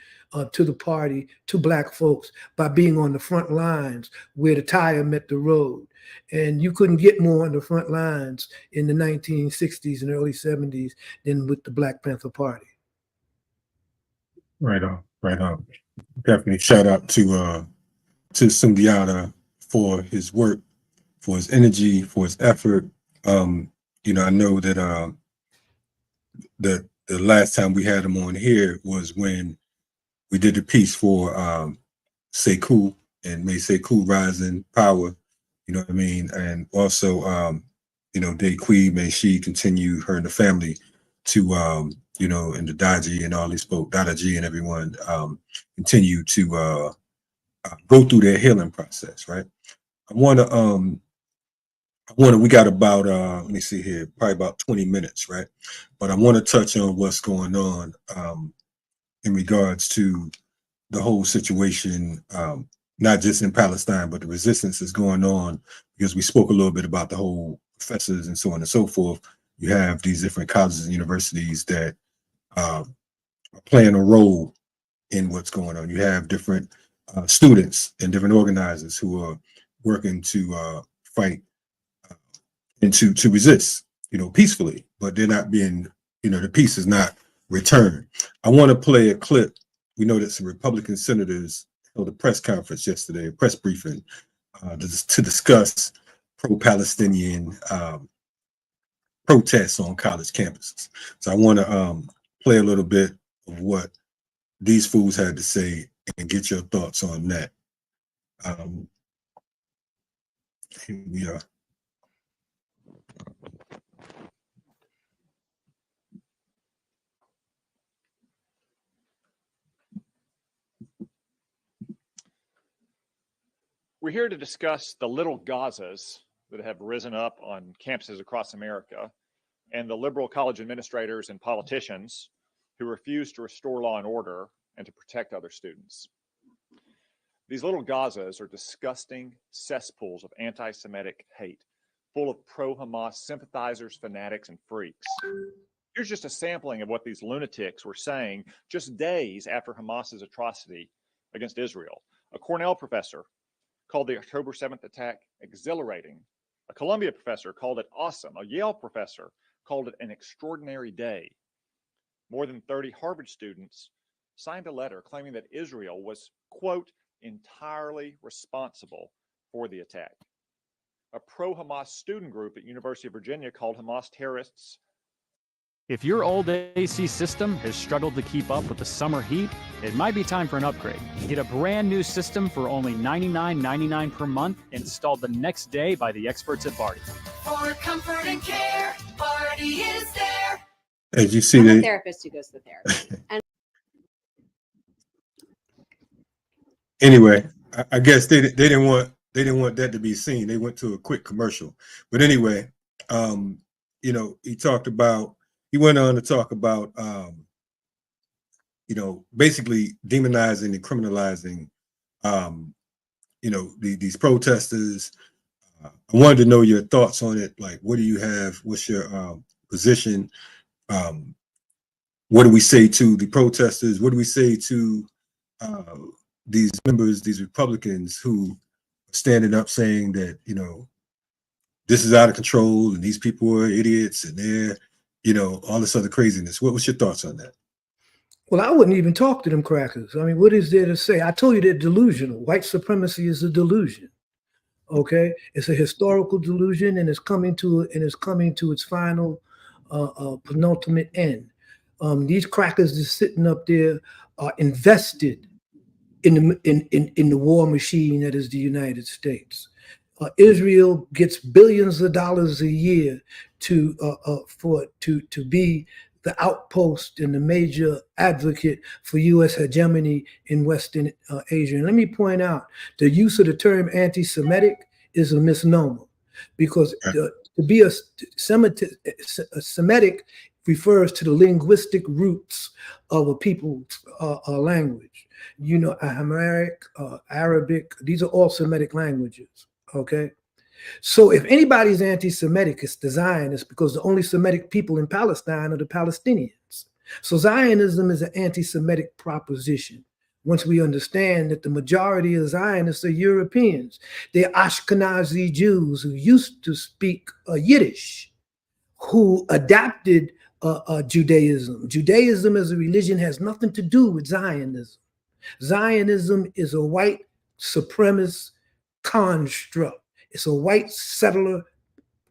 to the party, to black folks, by being on the front lines where the tire met the road. And you couldn't get more on the front lines in the 1960s and early 70s than with the Black Panther Party. Right on, right on. Definitely shout out to Sundiata for his work, for his energy, for his effort. You know, I know that the last time we had him on here was when we did the piece for Sekou, and may Sekou rise in power. You know what I mean? And also, you know, Daquee, may she continue, her and the family, to you know, and the Daji and all these folks, Dada G and everyone, continue to go through their healing process, right? We got about let me see here, probably about 20 minutes, right? But I want to touch on what's going on in regards to the whole situation, not just in Palestine, but the resistance is going on, because we spoke a little bit about the whole professors and so on and so forth. You have these different colleges and universities that are playing a role in what's going on. You have different students and different organizers who are working to fight and to resist, you know, peacefully, but they're not being, you know, the peace is not returned. I want to play a clip. We know that some Republican senators held a press conference yesterday, a press briefing, to discuss pro-Palestinian protests on college campuses. So I want to play a little bit of what these fools had to say and get your thoughts on that. Here we are. We're here to discuss the little Gazas that have risen up on campuses across America and the liberal college administrators and politicians who refuse to restore law and order and to protect other students. These little Gazas are disgusting cesspools of anti-Semitic hate, full of pro-Hamas sympathizers, fanatics, and freaks. Here's just a sampling of what these lunatics were saying just days after Hamas's atrocity against Israel. A Cornell professor called the October 7th attack exhilarating. A Columbia professor called it awesome. A Yale professor called it an extraordinary day. More than 30 Harvard students signed a letter claiming that Israel was, quote, entirely responsible for the attack. A pro-Hamas student group at University of Virginia called Hamas terrorists. If your old AC system has struggled to keep up with the summer heat, it might be time for an upgrade. Get a brand new system for only $99.99 per month, installed the next day by the experts at Barty. For comfort and care, Barty is there. As you see, I'm a therapist who goes to therapy. And anyway, I guess they didn't want that to be seen. They went to a quick commercial. But anyway, you know, he went on to talk about, you know, basically demonizing and criminalizing, you know, these protesters. I wanted to know your thoughts on it. Like, what do you have? What's your position. What do we say to the protesters? What do we say to these members, these Republicans who are standing up saying that, you know, this is out of control and these people are idiots and they're, you know, all this other craziness? What was your thoughts on that? Well, I wouldn't even talk to them crackers. I mean, what is there to say? I told you they're delusional. White supremacy is a delusion. Okay, it's a historical delusion, and it's coming to its final penultimate end. These crackers just sitting up there are invested in the war machine that is the United States. Israel gets billions of dollars a year to be the outpost and the major advocate for U.S. hegemony in Western Asia. And let me point out, the use of the term anti-Semitic is a misnomer, because to be a Semitic refers to the linguistic roots of a people's language. You know, Amharic, Arabic, these are all Semitic languages, okay? So if anybody's anti-Semitic, it's the Zionists, because the only Semitic people in Palestine are the Palestinians. So Zionism is an anti-Semitic proposition. Once we understand that the majority of Zionists are Europeans, they're Ashkenazi Jews who used to speak Yiddish, who adapted Judaism. Judaism as a religion has nothing to do with Zionism. Zionism is a white supremacist construct. It's a white settler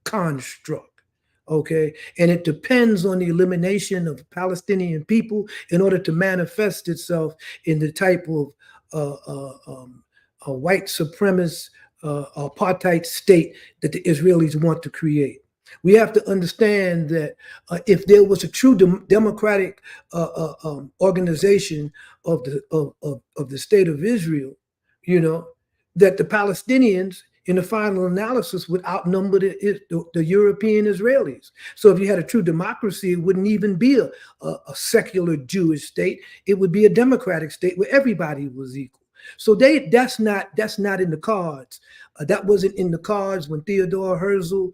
construct, okay? And it depends on the elimination of Palestinian people in order to manifest itself in the type of a white supremacist apartheid state that the Israelis want to create. We have to understand that if there was a true democratic organization of the state of Israel, you know, that the Palestinians in the final analysis would outnumber the European Israelis. So if you had a true democracy, it wouldn't even be a secular Jewish state. It would be a democratic state where everybody was equal. So that's not in the cards. That wasn't in the cards when Theodore Herzl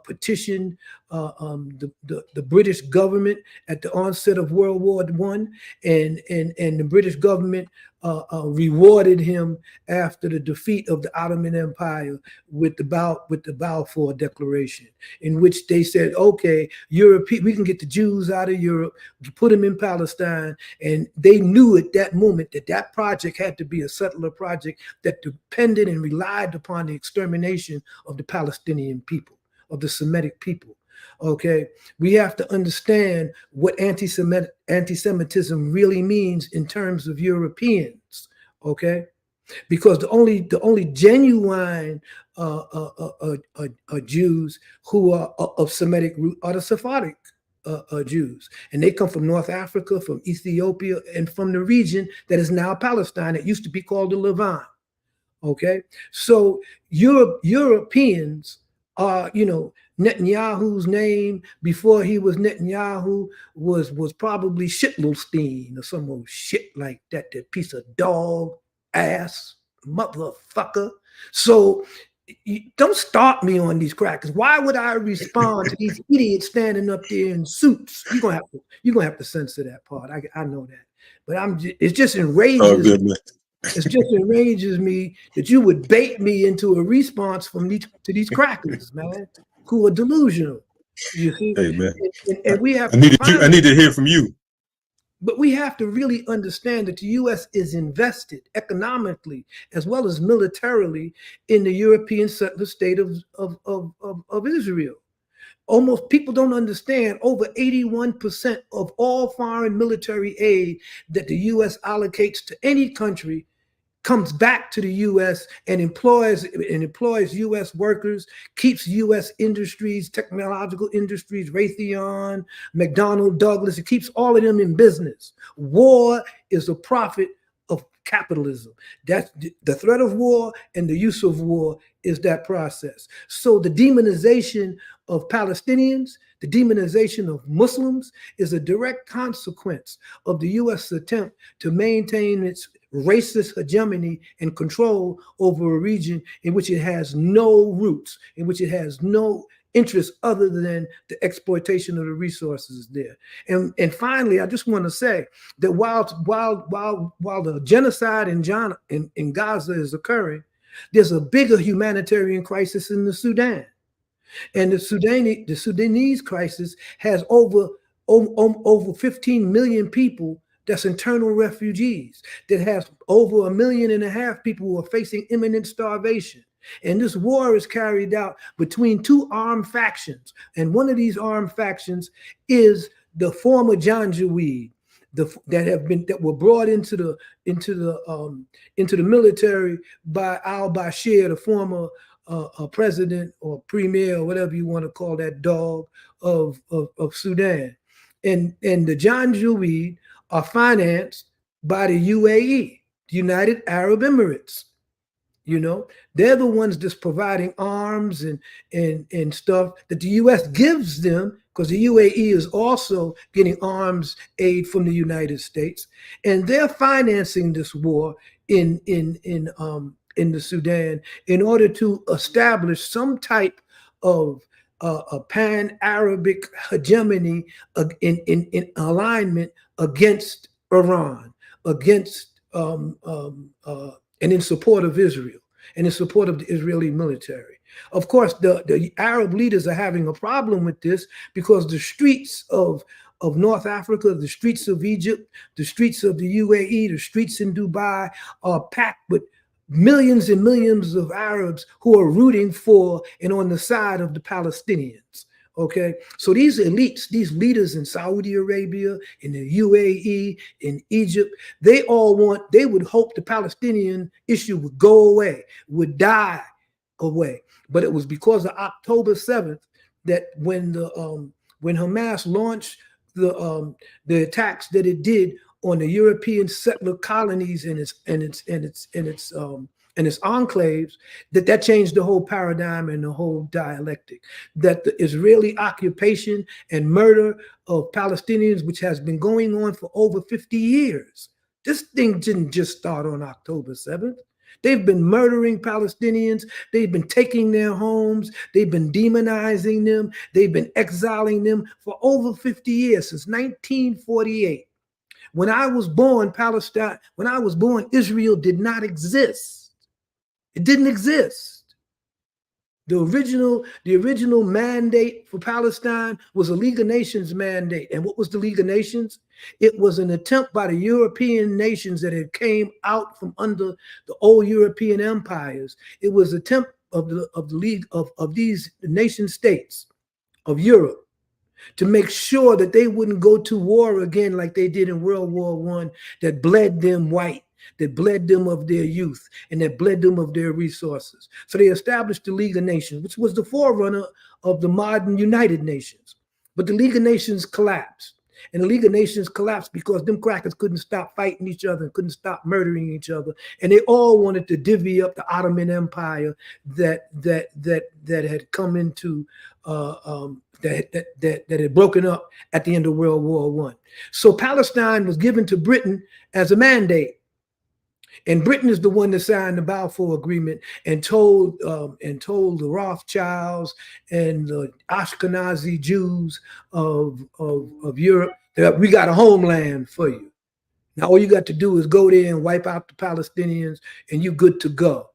petitioned the British government at the onset of World War I, and the British government rewarded him after the defeat of the Ottoman Empire with the Balfour Declaration, in which they said, okay, we can get the Jews out of Europe, put them in Palestine. And they knew at that moment that that project had to be a settler project that depended and relied upon the extermination of the Palestinian people, of the Semitic people. Okay, we have to understand what anti-Semitism really means in terms of Europeans. Okay, because the only genuine Jews who are of Semitic root are the Sephardic Jews, and they come from North Africa, from Ethiopia, and from the region that is now Palestine. It used to be called the Levant. Okay, so Europeans are, you know, Netanyahu's name before he was Netanyahu was probably Shittlestein or some old shit like that, that piece of dog ass motherfucker. So don't start me on these crackers. Why would I respond to these idiots standing up there in suits? You're gonna have to censor that part. I know that, but it just enrages. It just enrages me that you would bait me into a response to these crackers, man, who are delusional. You see, hey man, and we have. I need to hear from you. But we have to really understand that the U.S. is invested economically as well as militarily in the European settler state of Israel. Almost people don't understand, over 81% of all foreign military aid that the U.S. allocates to any country comes back to the U.S. and employs U.S. workers, keeps U.S. industries, technological industries, Raytheon, McDonnell Douglas. It keeps all of them in business. War is a profit of capitalism. That's the threat of war, and the use of war is that process. So the demonization of Palestinians, the demonization of Muslims is a direct consequence of the U.S. attempt to maintain its racist hegemony and control over a region in which it has no roots, in which it has no interest other than the exploitation of the resources there. And finally, I just want to say that while the genocide in Gaza is occurring, there's a bigger humanitarian crisis in the Sudan. And the Sudanese crisis has over 15 million people that's internal refugees, that has over 1.5 million people who are facing imminent starvation. And this war is carried out between two armed factions. And one of these armed factions is the former Janjaweed that were brought into the military by al-Bashir, the former president or premier or whatever you want to call that dog of Sudan. And the Janjaweed are financed by the UAE, the United Arab Emirates. You know, they're the ones that's providing arms and stuff that the U.S. gives them, because the UAE is also getting arms aid from the United States, and they're financing this war in the Sudan in order to establish some type of a pan-Arabic hegemony in alignment against Iran, against and in support of Israel, and in support of the Israeli military. Of course, the Arab leaders are having a problem with this because the streets of North Africa, the streets of Egypt, the streets of the UAE, the streets in Dubai are packed with millions and millions of Arabs who are rooting for and on the side of the Palestinians. Okay, so these elites, these leaders in Saudi Arabia, in the UAE, in Egypt, they would hope the Palestinian issue would go away, would die away. But it was because of October 7th that when Hamas launched the attacks that it did on the European settler colonies and its enclaves, that changed the whole paradigm and the whole dialectic. That the Israeli occupation and murder of Palestinians, which has been going on for over 50 years. This thing didn't just start on October 7th. They've been murdering Palestinians. They've been taking their homes. They've been demonizing them. They've been exiling them for over 50 years, since 1948. When I was born, Israel did not exist. It didn't exist. The original mandate for Palestine was a League of Nations mandate. And what was the League of Nations? It was an attempt by the European nations that had came out from under the old European empires. It was an attempt of the League of these nation states of Europe to make sure that they wouldn't go to war again like they did in World War I, that bled them white, that bled them of their youth, and that bled them of their resources. So they established the League of Nations, which was the forerunner of the modern United Nations. But the League of Nations collapsed. And the League of Nations collapsed because them crackers couldn't stop fighting each other and couldn't stop murdering each other. And they all wanted to divvy up the Ottoman Empire that had come into that had broken up at the end of World War I. So Palestine was given to Britain as a mandate. And Britain is the one that signed the Balfour Agreement and told the Rothschilds and the Ashkenazi Jews of Europe that we got a homeland for you. Now all you got to do is go there and wipe out the Palestinians, and you're good to go.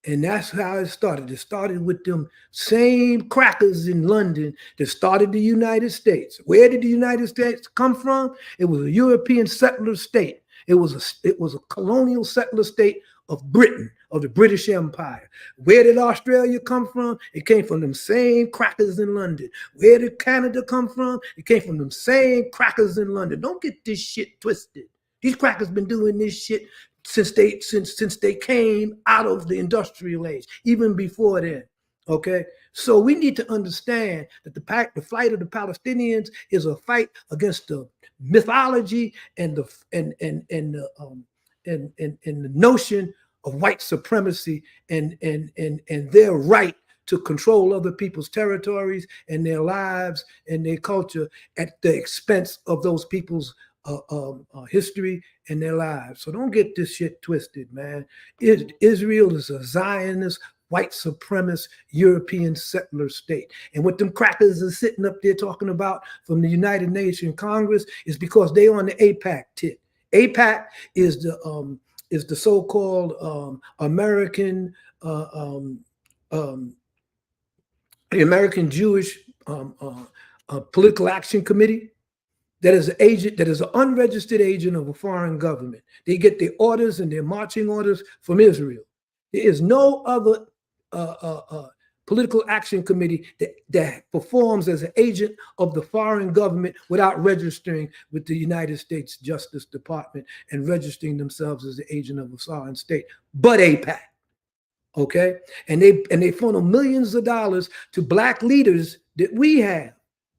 And that's how it started. It started with them same crackers in London that started the United States. Where did the United States come from? It was a European settler state. It was a colonial settler state of Britain, of the British Empire. Where did Australia come from? It came from them same crackers in London. Where did Canada come from? It came from them same crackers in London. Don't get this shit twisted. These crackers been doing this shit since they came out of the industrial age, even before then. Okay, so we need to understand that the fight of the Palestinians is a fight against the mythology and the notion of white supremacy and their right to control other people's territories and their lives and their culture at the expense of those people's history and their lives. So don't get this shit twisted, man. Israel is a Zionist white supremacist European settler state. And what them crackers are sitting up there talking about from the United Nations Congress is because they on the AIPAC tip. AIPAC is the so-called American the American Jewish Political Action Committee. That is an agent, that is an unregistered agent of a foreign government. They get their orders and their marching orders from Israel. There is no other political action committee that performs as an agent of the foreign government without registering with the United States Justice Department and registering themselves as the agent of a foreign state, but AIPAC. Okay, and they funnel millions of dollars to black leaders that we have,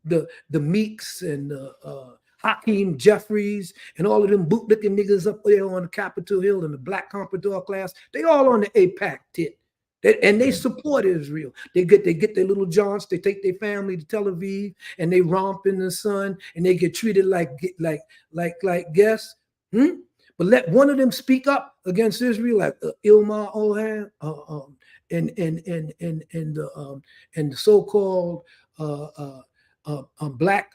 the Meeks and the Hakeem Jeffries and all of them bootlicking niggas up there on the Capitol Hill and the black comprador class. They all on the AIPAC tip, and they support Israel. They get their little jaunts. They take their family to Tel Aviv and they romp in the sun and they get treated like guests. But let one of them speak up against Israel, like Ilma Ohan and the so-called black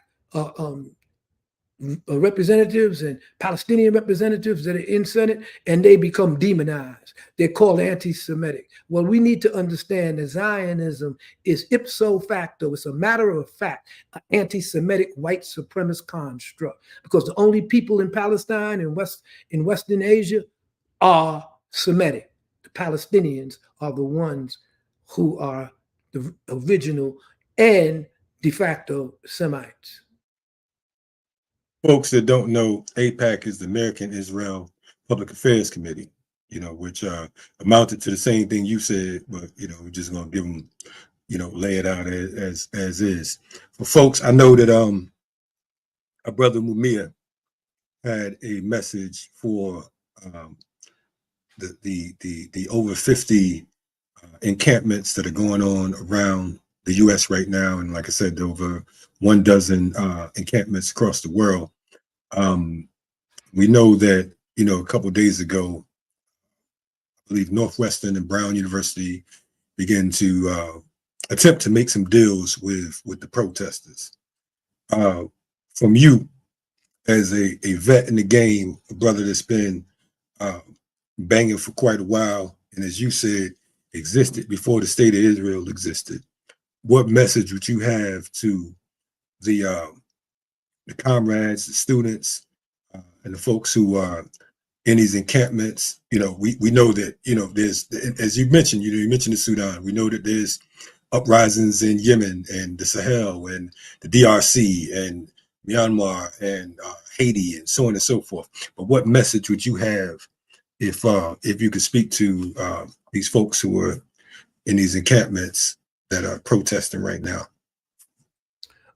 representatives and Palestinian representatives that are in Senate, and they become demonized. They're called anti-Semitic. Well, we need to understand that Zionism is ipso facto, it's a matter of fact, an anti-Semitic white supremacist construct, because the only people in Palestine and in Western Asia are Semitic. The Palestinians are the ones who are the original and de facto Semites. Folks that don't know, AIPAC is the American Israel Public Affairs Committee, which amounted to the same thing you said, but we're just gonna give them, lay it out as is. For folks, I know that our brother Mumia had a message for the over 50 encampments that are going on around the U.S. right now, and like I said, over 12 encampments across the world. We know that a couple of days ago, I believe Northwestern and Brown University began to attempt to make some deals with the protesters. From you, as a vet in the game, a brother that's been banging for quite a while, and as you said, existed before the state of Israel existed, what message would you have to the comrades, the students, and the folks who are in these encampments? We know that there's, as you mentioned, you mentioned the Sudan. We know that there's uprisings in Yemen and the Sahel and the DRC and Myanmar and Haiti and so on and so forth. But what message would you have if you could speak to these folks who are in these encampments that are protesting right now?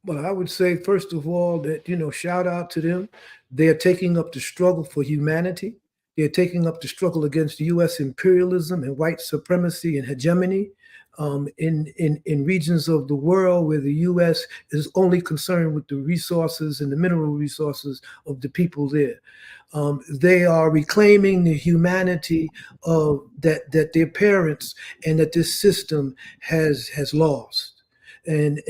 Well, I would say, first of all, that, shout out to them. They're taking up the struggle for humanity. They're taking up the struggle against U.S. imperialism and white supremacy and hegemony in regions of the world where the U.S. is only concerned with the resources and the mineral resources of the people there. They are reclaiming the humanity of that their parents and that this system has lost. And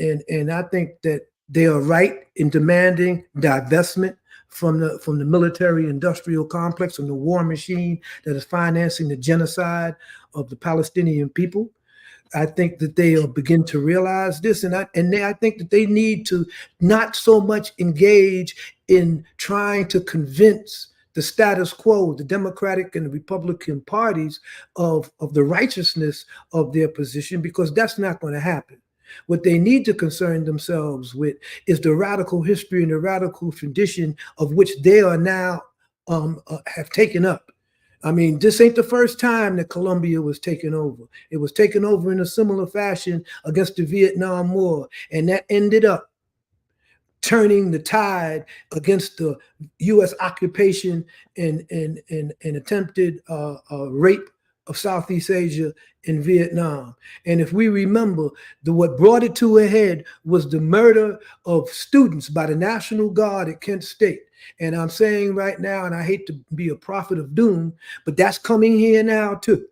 I think that they are right in demanding divestment from the military industrial complex, from the war machine that is financing the genocide of the Palestinian people. I think that they will begin to realize this, and I think that they need to not so much engage in trying to convince the status quo, the Democratic and the Republican parties, of the righteousness of their position, because that's not going to happen. What they need to concern themselves with is the radical history and the radical tradition of which they are now have taken up. I mean, this ain't the first time that Colombia was taken over. It was taken over in a similar fashion against the Vietnam War, and that ended up turning the tide against the U.S. occupation and attempted rape of Southeast Asia in Vietnam. And if we remember, what brought it to a head was the murder of students by the National Guard at Kent State. And I'm saying right now, and I hate to be a prophet of doom, but that's coming here now too.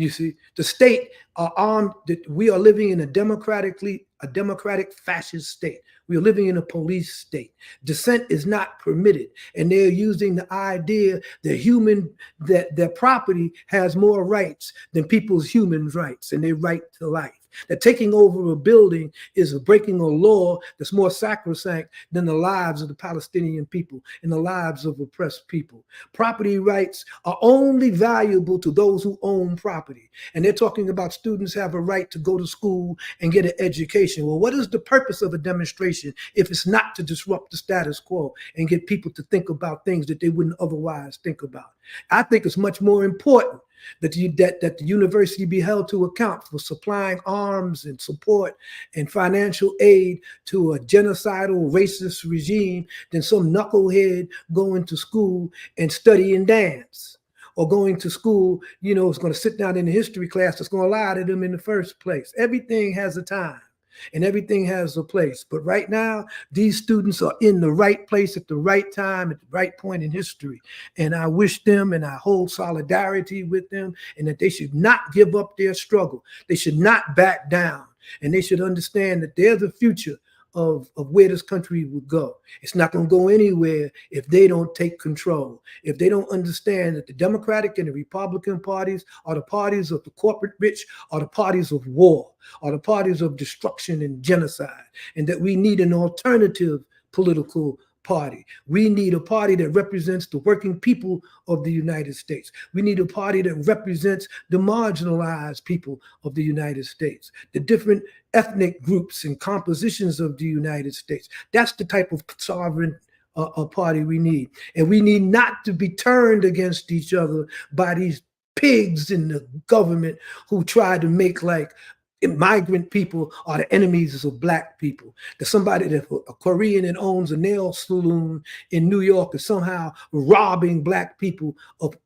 You see, the state are armed. That we are living in a democratic fascist state. We are living in a police state. Dissent is not permitted, and they're using the idea that their property has more rights than people's human rights and their right to life. That taking over a building is breaking a law that's more sacrosanct than the lives of the Palestinian people and the lives of oppressed people. Property rights are only valuable to those who own property. And they're talking about students have a right to go to school and get an education. Well, what is the purpose of a demonstration if it's not to disrupt the status quo and get people to think about things that they wouldn't otherwise think about? I think it's much more important that the university be held to account for supplying arms and support and financial aid to a genocidal racist regime than some knucklehead going to school and studying dance, or going to school, is going to sit down in the history class that's going to lie to them in the first place. Everything has a time. And everything has a place. But right now, these students are in the right place at the right time, at the right point in history. And I wish them, and I hold solidarity with them, and that they should not give up their struggle. They should not back down. And they should understand that they're the future of where this country would go. It's not going to go anywhere if they don't take control, if they don't understand that the Democratic and the Republican parties are the parties of the corporate rich, are the parties of war, are the parties of destruction and genocide, and that we need an alternative political party. We need a party that represents the working people of the United States. We need a party that represents the marginalized people of the United States, the different ethnic groups and compositions of the United States. That's the type of sovereign party we need. And we need not to be turned against each other by these pigs in the government who try to make like migrant people are the enemies of black people. That somebody that a Korean that owns a nail salon in New York is somehow robbing black people of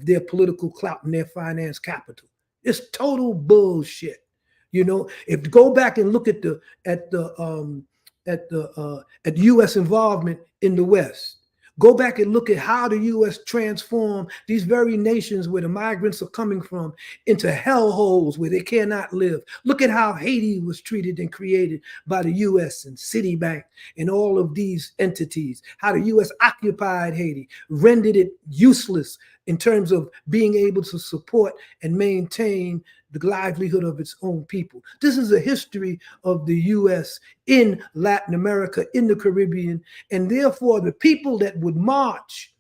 their political clout and their finance capital. It's total bullshit. If go back and look at the U.S. involvement in the West. Go back and look at how the U.S. transformed these very nations where the migrants are coming from into hellholes where they cannot live. Look at how Haiti was treated and created by the U.S. and Citibank and all of these entities. How the U.S. occupied Haiti, rendered it useless in terms of being able to support and maintain the livelihood of its own people. This is a history of the U.S. in Latin America, in the Caribbean, and therefore the people that would march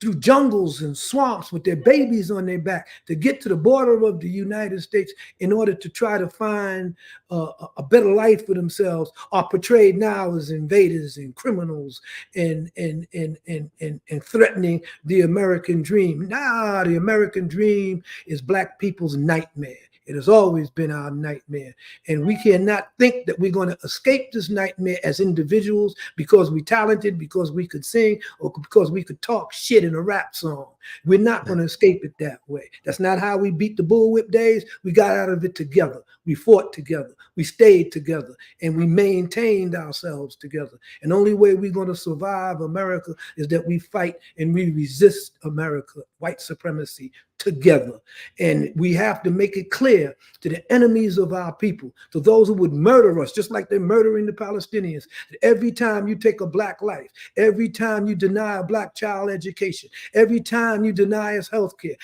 through jungles and swamps with their babies on their back to get to the border of the United States in order to try to find a better life for themselves are portrayed now as invaders and criminals and threatening the American dream. Nah, the American dream is black people's nightmare. It has always been our nightmare. And we cannot think that we're going to escape this nightmare as individuals because we're talented, because we could sing, or because we could talk shit in a rap song. We're not going to escape it that way. That's not how we beat the bullwhip days. We got out of it together. We fought together. We stayed together. And we maintained ourselves together. And the only way we're going to survive America is that we fight and we resist America, white supremacy, together. And we have to make it clear to the enemies of our people, to those who would murder us, just like they're murdering the Palestinians, that every time you take a black life, every time you deny a black child education, every time you deny us health care,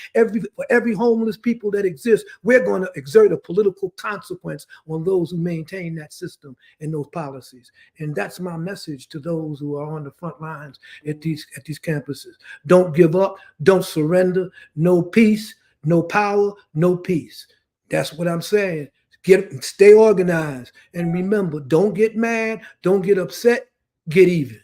for every homeless people that exists, we're going to exert a political consequence on those who maintain that system and those policies. And that's my message to those who are on the front lines at these campuses. Don't give up, don't surrender, no peace, no power, no peace. That's what I'm saying. Stay organized. And remember, don't get mad, don't get upset, get even.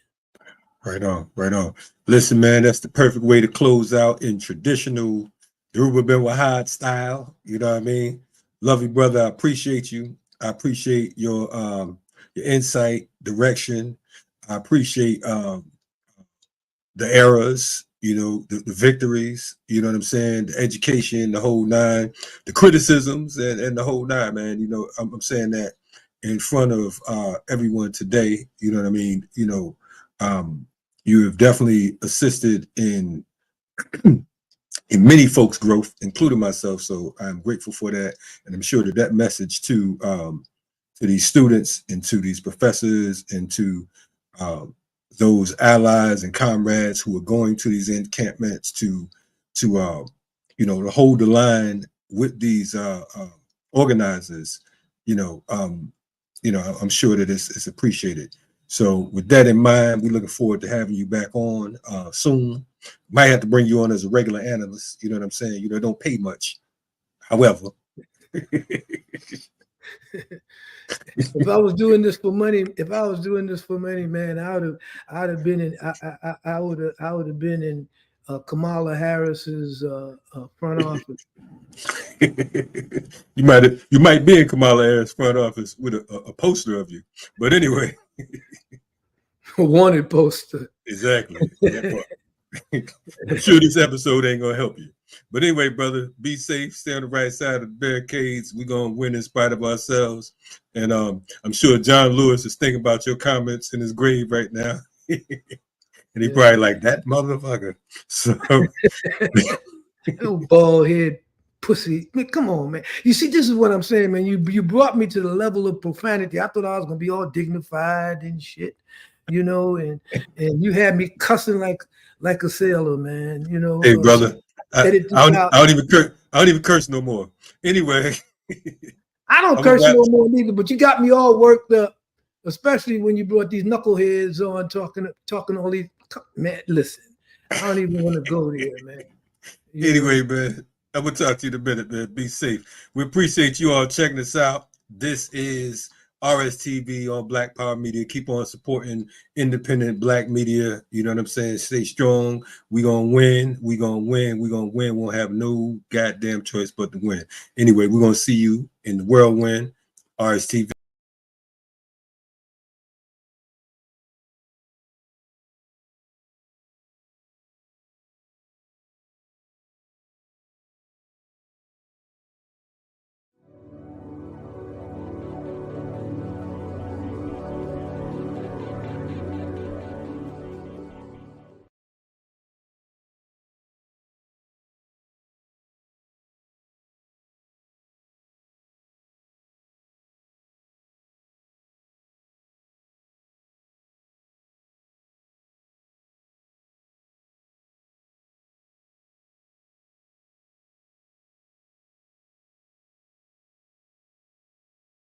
Right on, right on. Listen, man, that's the perfect way to close out in traditional Dhoruba Bin Wahad style. You know what I mean? Love you, brother. I appreciate you. I appreciate your insight, direction. I appreciate the eras, the victories, you know what I'm saying? The education, the whole nine, the criticisms and the whole nine, man. I'm saying that in front of everyone today, you know what I mean? You have definitely assisted in in many folks' growth, including myself. So I'm grateful for that, and I'm sure that that message to these students and to these professors and to those allies and comrades who are going to these encampments to to hold the line with these organizers, I'm sure that it's appreciated. So with that in mind, we're looking forward to having you back on soon. Might have to bring you on as a regular analyst. You know what I'm saying? Don't pay much. However, if I was doing this for money, man, I'd have been in. I would have been in Kamala Harris's front office. you might be in Kamala Harris' front office with a poster of you. But anyway, a wanted poster. Exactly. I'm sure this episode ain't gonna help you. But anyway, brother, be safe, stay on the right side of the barricades. We're gonna win in spite of ourselves. And I'm sure John Lewis is thinking about your comments in his grave right now. And he probably like that motherfucker. So oh, bald head pussy. Man, come on, man. You see, this is what I'm saying, man. You brought me to the level of profanity. I thought I was gonna be all dignified and shit, and you had me cussing like a sailor, man. Hey, brother, I don't even curse no more. Anyway, I don't curse no more neither. But you got me all worked up, especially when you brought these knuckleheads on talking all these. Man, listen, I don't even want to go there, man. Anyway, man, I'm gonna talk to you in a minute, man. Be safe. We appreciate you all checking us out. This is RSTV on Black Power Media. Keep on supporting independent Black media. You know what I'm saying? Stay strong. We gonna win. We gonna win. We gonna win. Won't have no goddamn choice but to win. Anyway, we're gonna see you in the whirlwind. RSTV.